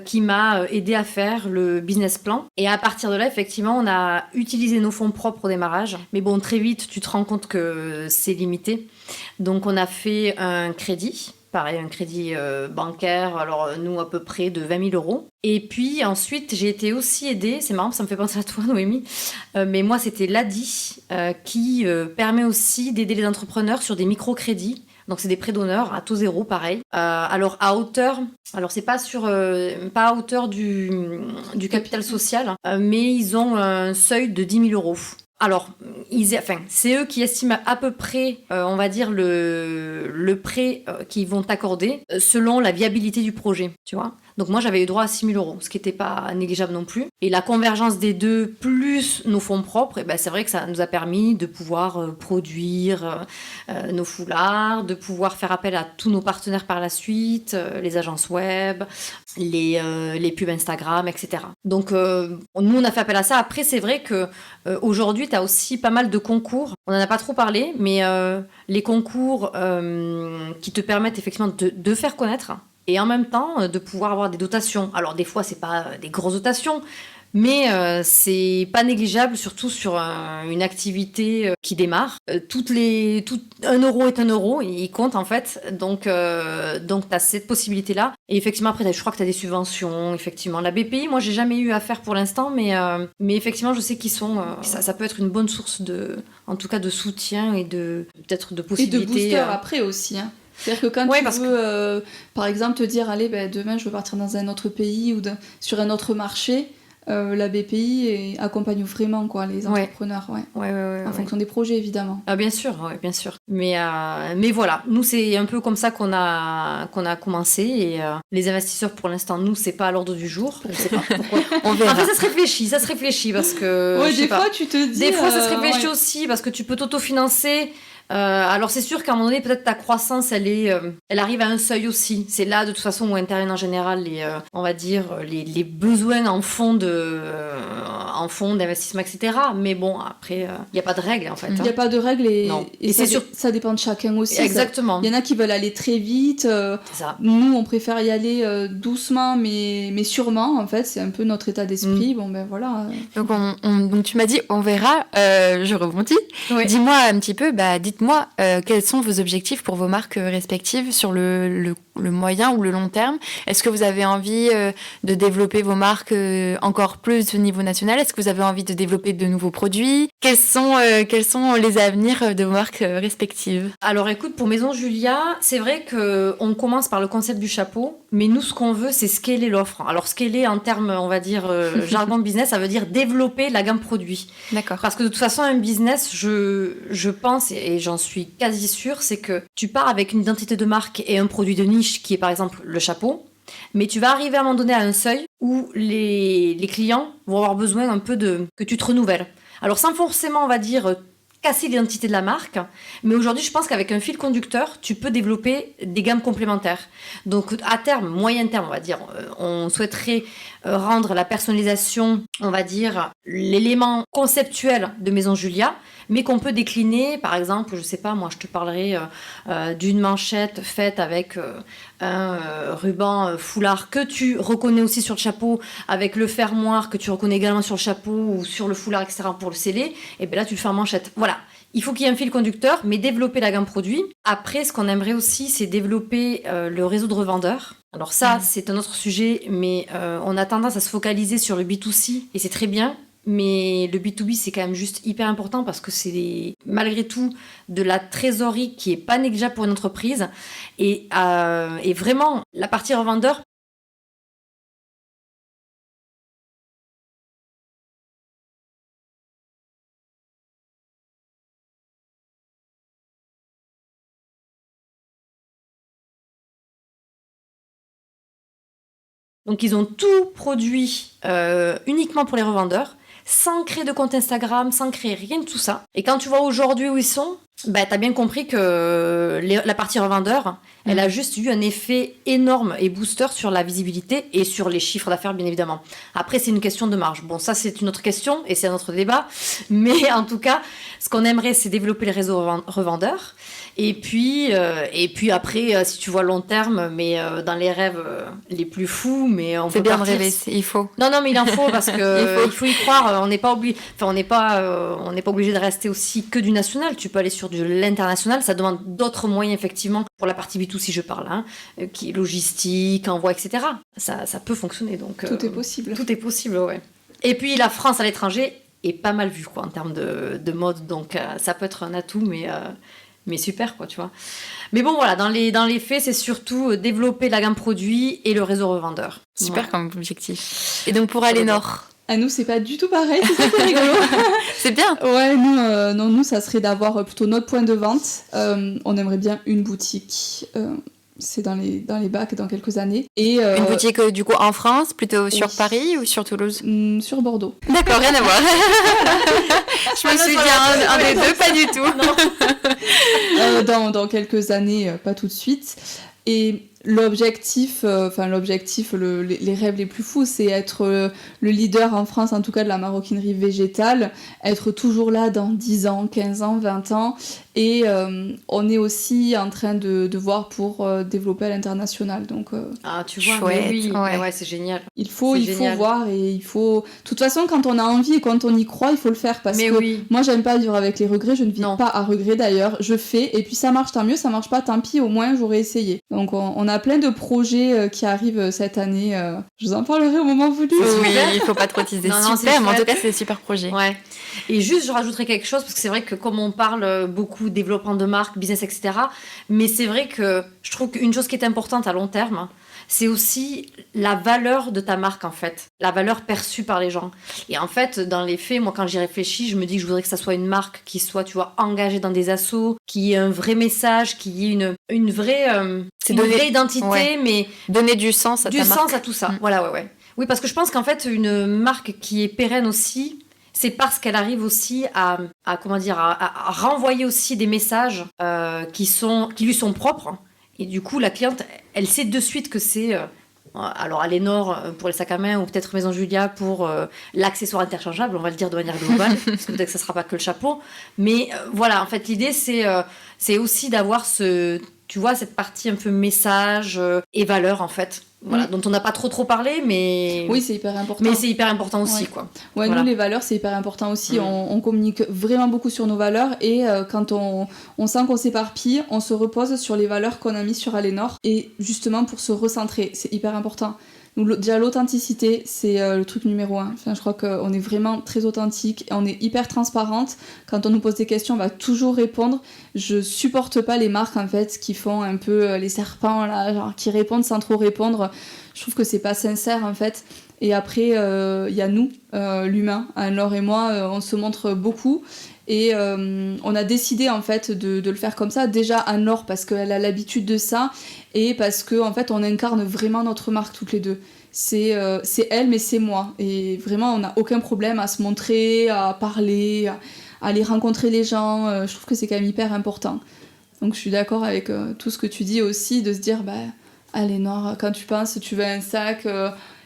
qui m'a aidé à faire le business plan. Et à partir de là, effectivement, on a utilisé nos fonds propres au démarrage. Mais bon, très vite, tu te rends compte que c'est limité. Donc, on a fait un crédit. Pareil, un crédit bancaire, alors nous à peu près de 20 000 euros. Et puis ensuite, j'ai été aussi aidée, c'est marrant, ça me fait penser à toi Noémie, mais moi c'était l'ADI qui permet aussi d'aider les entrepreneurs sur des microcrédits. Donc c'est des prêts d'honneur à taux zéro, pareil. Alors à hauteur, alors c'est pas pas à hauteur du capital social, mais ils ont un seuil de 10 000 euros. Alors, c'est eux qui estiment à peu près, on va dire, le prêt qu'ils vont t'accorder selon la viabilité du projet, tu vois. Donc moi, j'avais eu droit à 6 000 euros, ce qui n'était pas négligeable non plus. Et la convergence des deux, plus nos fonds propres, c'est vrai que ça nous a permis de pouvoir produire nos foulards, de pouvoir faire appel à tous nos partenaires par la suite, les agences web, les pubs Instagram, etc. Donc, nous, on a fait appel à ça. Après, c'est vrai que aujourd'hui, tu as aussi pas mal de concours. On n'en a pas trop parlé, mais les concours qui te permettent effectivement de faire connaître et en même temps de pouvoir avoir des dotations. Alors des fois, c'est pas des grosses dotations, mais c'est pas négligeable, surtout sur une activité qui démarre. 1 euro est 1 euro, il compte en fait. Donc tu as cette possibilité-là. Et effectivement, après, je crois que tu as des subventions. Effectivement, la BPI, moi, j'ai jamais eu affaire pour l'instant, mais effectivement, je sais qu'ils sont. Ça peut être une bonne source en tout cas, de soutien et peut-être de possibilités. Et de booster après aussi, hein. C'est-à-dire que quand tu veux, par exemple, te dire, allez, demain, je veux partir dans un autre pays ou sur un autre marché, la BPI accompagne vraiment les entrepreneurs, en fonction des projets, évidemment. Ah, bien sûr, bien sûr. Mais voilà, nous, c'est un peu comme ça qu'on a commencé. Et les investisseurs, pour l'instant, nous, c'est pas à l'ordre du jour. Je sais pas pourquoi. On verra. Après, ça se réfléchit parce que... des fois, tu te dis... Des fois, ça se réfléchit aussi parce que tu peux t'autofinancer. Alors c'est sûr qu'à un moment donné peut-être ta croissance elle arrive à un seuil aussi. C'est là de toute façon où interviennent en général on va dire les besoins en fonds d'investissement, etc. Mais bon, après il n'y a pas de règles en fait. Il n'y a pas de règles et c'est ça dépend de chacun aussi. Exactement. Il y en a qui veulent aller très vite. C'est ça. Nous on préfère y aller doucement mais sûrement en fait. C'est un peu notre état d'esprit. Bon voilà. Donc tu m'as dit on verra. Je rebondis. Oui. Dis-moi un petit peu, dites-moi quels sont vos objectifs pour vos marques respectives sur le moyen ou le long terme. Est-ce que vous avez envie de développer vos marques encore plus au niveau national? Est-ce que vous avez envie de développer de nouveaux produits? Quels sont les avenirs de vos marques respectives? Alors écoute, pour Maison Julia, c'est vrai qu'on commence par le concept du chapeau, mais nous ce qu'on veut c'est scaler l'offre. Alors scaler en termes, on va dire, jargon de business, ça veut dire développer la gamme produit. D'accord. Parce que de toute façon, un business, je pense, et j'en suis quasi sûre, c'est que tu pars avec une identité de marque et un produit de niche qui est par exemple le chapeau, mais tu vas arriver à un moment donné à un seuil où les clients vont avoir besoin un peu que tu te renouvelles. Alors sans forcément, on va dire, casser l'identité de la marque, mais aujourd'hui je pense qu'avec un fil conducteur, tu peux développer des gammes complémentaires. Donc à terme, moyen terme, on va dire, on souhaiterait rendre la personnalisation, on va dire, l'élément conceptuel de Maison Julia, mais qu'on peut décliner, par exemple, je sais pas, moi je te parlerai d'une manchette faite avec un ruban foulard que tu reconnais aussi sur le chapeau, avec le fermoir que tu reconnais également sur le chapeau ou sur le foulard, etc. pour le sceller, et bien là tu le fais en manchette. Voilà. Il faut qu'il y ait un fil conducteur, mais développer la gamme produit. Après, ce qu'on aimerait aussi, c'est développer le réseau de revendeurs. Alors ça, c'est un autre sujet, mais on a tendance à se focaliser sur le B2C, et c'est très bien. Mais le B2B, c'est quand même juste hyper important parce que c'est malgré tout de la trésorerie qui n'est pas négligeable pour une entreprise. Et vraiment, la partie revendeur, donc ils ont tout produit uniquement pour les revendeurs, sans créer de compte Instagram, sans créer rien de tout ça. Et quand tu vois aujourd'hui où ils sont, T'as bien compris que la partie revendeur, elle a juste eu un effet énorme et booster sur la visibilité et sur les chiffres d'affaires, bien évidemment. Après, c'est une question de marge. Bon, ça, c'est une autre question et c'est un autre débat. Mais en tout cas, ce qu'on aimerait, c'est développer les réseaux revendeurs. Et puis après, si tu vois long terme, mais dans les rêves les plus fous, mais on C'est peut bien de partir... rêver, il faut. Non, mais il en faut parce que il faut y croire. On n'est pas obligé, on n'est pas obligé de rester aussi que du national. Tu peux aller sur de l'international. Ça demande d'autres moyens effectivement pour la partie B2C, je parle, qui est logistique, envoi, etc. Ça peut fonctionner. Donc Tout est possible. Tout est possible, ouais. Et puis la France à l'étranger est pas mal vue quoi en termes de mode. Donc ça peut être un atout, mais super quoi, tu vois. Mais bon voilà, dans les faits, c'est surtout développer la gamme produit et le réseau revendeur. Super comme objectif. Et donc pour Alénor, À nous, c'est pas du tout pareil, c'est ça qui est rigolo. c'est bien. Ouais, nous, ça serait d'avoir plutôt notre point de vente. On aimerait bien une boutique. C'est dans les bacs dans quelques années. Et, Une boutique du coup en France, plutôt sur oui. Paris ou sur Toulouse? Sur Bordeaux. D'accord, rien à voir. Je me suis dit un des deux, pas du tout. Dans quelques années, pas tout de suite. Et l'objectif, les rêves les plus fous, c'est être le leader en France, en tout cas de la maroquinerie végétale, être toujours là dans 10 ans, 15 ans, 20 ans. Et on est aussi en train de voir pour développer à l'international. Donc, tu vois, chouette, mais oui, ouais. ouais, c'est génial. il faut génial. voir et il faut... De toute façon, quand on a envie et quand on y croit, il faut le faire. Parce Mais que oui. moi, j'aime pas vivre avec les regrets. Je ne vis Non. pas à regret d'ailleurs. Je fais et puis ça marche, tant mieux. Ça marche pas, tant pis. Au moins, j'aurais essayé. Donc, on a plein de projets qui arrivent cette année. Je vous en parlerai au moment voulu. Oui, il faut pas trop teaser. Non, Super, c'est mais en tout chouette. cas, c'est un super projet. Ouais. Et juste, je rajouterais quelque chose, parce que c'est vrai que comme on parle beaucoup développement de marque, business, etc., mais c'est vrai que je trouve qu'une chose qui est importante à long terme, c'est aussi la valeur de ta marque, en fait. La valeur perçue par les gens. Et en fait, dans les faits, moi, quand j'y réfléchis, je me dis que je voudrais que ça soit une marque qui soit, tu vois, engagée dans des assos, qui ait un vrai message, qui ait une vraie identité, ouais. mais... Donner du sens à du ta sens marque. à tout ça. Mm. Voilà, ouais. Oui, parce que je pense qu'en fait, une marque qui est pérenne aussi, c'est parce qu'elle arrive aussi à renvoyer aussi des messages qui lui sont propres. Et du coup, la cliente, elle sait de suite que c'est... alors, Alénor pour les sacs à main ou peut-être Maison Julia pour l'accessoire interchangeable, on va le dire de manière globale, parce que peut-être que ça ne sera pas que le chapeau. Mais voilà, en fait, l'idée, c'est aussi d'avoir cette partie un peu message et valeur, en fait. Voilà, dont on n'a pas trop parlé, mais... Oui, c'est hyper important. Mais c'est hyper important aussi, Ouais. quoi. Ouais, Voilà. nous, les valeurs, c'est hyper important aussi. On communique vraiment beaucoup sur nos valeurs et quand on sent qu'on s'éparpille, on se repose sur les valeurs qu'on a mises sur Alénor et justement pour se recentrer, c'est hyper important. Donc, déjà, l'authenticité, c'est le truc numéro 1. Enfin, je crois qu'on est vraiment très authentique et on est hyper transparente. Quand on nous pose des questions, on va toujours répondre. Je supporte pas les marques, en fait, qui font un peu les serpents, là, genre, qui répondent sans trop répondre. Je trouve que c'est pas sincère, en fait. Et après, il y a nous, l'humain. Laure et moi, on se montre beaucoup. Et on a décidé, en fait, de le faire comme ça. Déjà, Anne-Laure, parce qu'elle a l'habitude de ça. Et parce qu'en fait, on incarne vraiment notre marque, toutes les deux. C'est elle, mais c'est moi. Et vraiment, on n'a aucun problème à se montrer, à parler, à aller rencontrer les gens. Je trouve que c'est quand même hyper important. Donc, je suis d'accord avec tout ce que tu dis aussi, de se dire, Alénor, quand tu penses, tu veux un sac...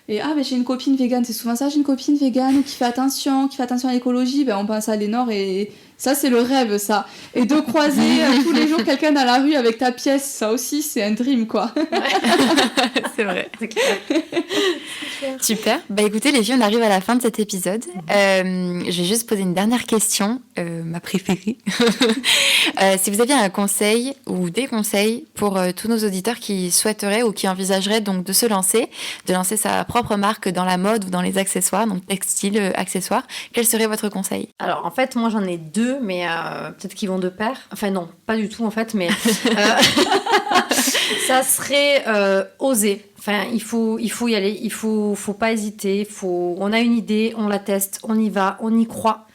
Et mais j'ai une copine végane, c'est souvent ça, j'ai une copine végane qui fait attention à l'écologie, on pense à Alénor et ça c'est le rêve ça. Et de croiser tous les jours quelqu'un dans la rue avec ta pièce, ça aussi c'est un dream quoi. C'est vrai. C'est clair. Super. Écoutez les filles, on arrive à la fin de cet épisode. Je vais juste poser une dernière question, ma préférée. Si vous aviez un conseil ou des conseils pour tous nos auditeurs qui souhaiteraient ou qui envisageraient donc de lancer sa propre marque dans la mode ou dans les accessoires, donc textile, accessoires, quel serait votre conseil? Alors en fait, moi j'en ai deux, mais peut-être qu'ils vont de pair. Enfin non, pas du tout en fait, mais ça serait oser. Enfin, il faut y aller, il faut pas hésiter. On a une idée, on la teste, on y va, on y croit.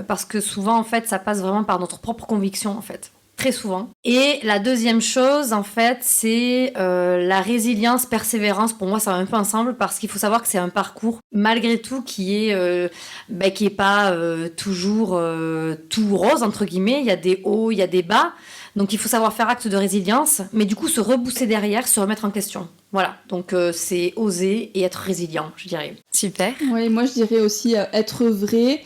Parce que souvent, en fait, ça passe vraiment par notre propre conviction, en fait. très souvent. Et la deuxième chose, en fait, c'est la résilience, persévérance. Pour moi, ça va un peu ensemble parce qu'il faut savoir que c'est un parcours, malgré tout, qui est pas toujours tout rose, entre guillemets. Il y a des hauts, il y a des bas. Donc, il faut savoir faire acte de résilience, mais du coup, se rebousser derrière, se remettre en question. Voilà, donc c'est oser et être résilient, je dirais. Super. Oui, moi je dirais aussi être vrai,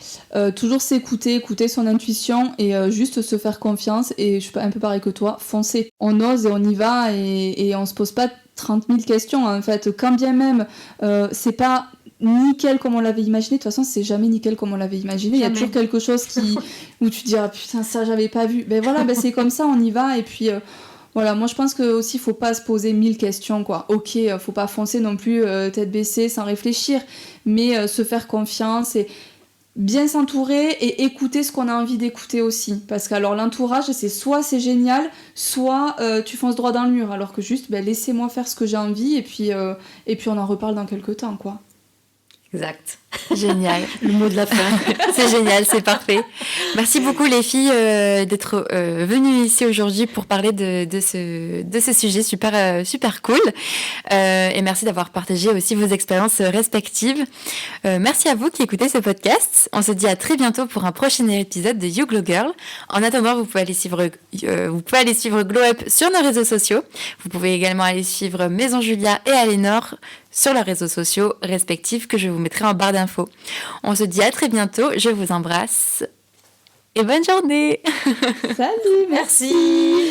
toujours s'écouter, écouter son intuition et juste se faire confiance. Et je suis un peu pareil que toi, foncer. On ose et on y va et on se pose pas 30 000 questions. En fait, quand bien même c'est pas nickel comme on l'avait imaginé, de toute façon c'est jamais nickel comme on l'avait imaginé. Il y a toujours quelque chose où tu te dis ah putain ça j'avais pas vu. Ben voilà, c'est comme ça, on y va et puis... Voilà, moi je pense que aussi faut pas se poser 1000 questions quoi. Ok, faut pas foncer non plus tête baissée sans réfléchir, mais se faire confiance et bien s'entourer et écouter ce qu'on a envie d'écouter aussi. Parce que alors l'entourage c'est génial, soit tu fonces droit dans le mur. Alors que juste laissez-moi faire ce que j'ai envie et puis on en reparle dans quelques temps quoi. Exact. Génial. Le mot de la fin. C'est génial, c'est parfait. Merci beaucoup les filles d'être venues ici aujourd'hui pour parler de ce sujet super cool. Et merci d'avoir partagé aussi vos expériences respectives. Merci à vous qui écoutez ce podcast. On se dit à très bientôt pour un prochain épisode de You Glow Girl. En attendant, vous pouvez aller suivre Glow Up sur nos réseaux sociaux. Vous pouvez également aller suivre Maison Julia et Alénor sur leurs réseaux sociaux respectifs que je vous mettrai en barre d'infos. On se dit à très bientôt, je vous embrasse et bonne journée. Salut, merci.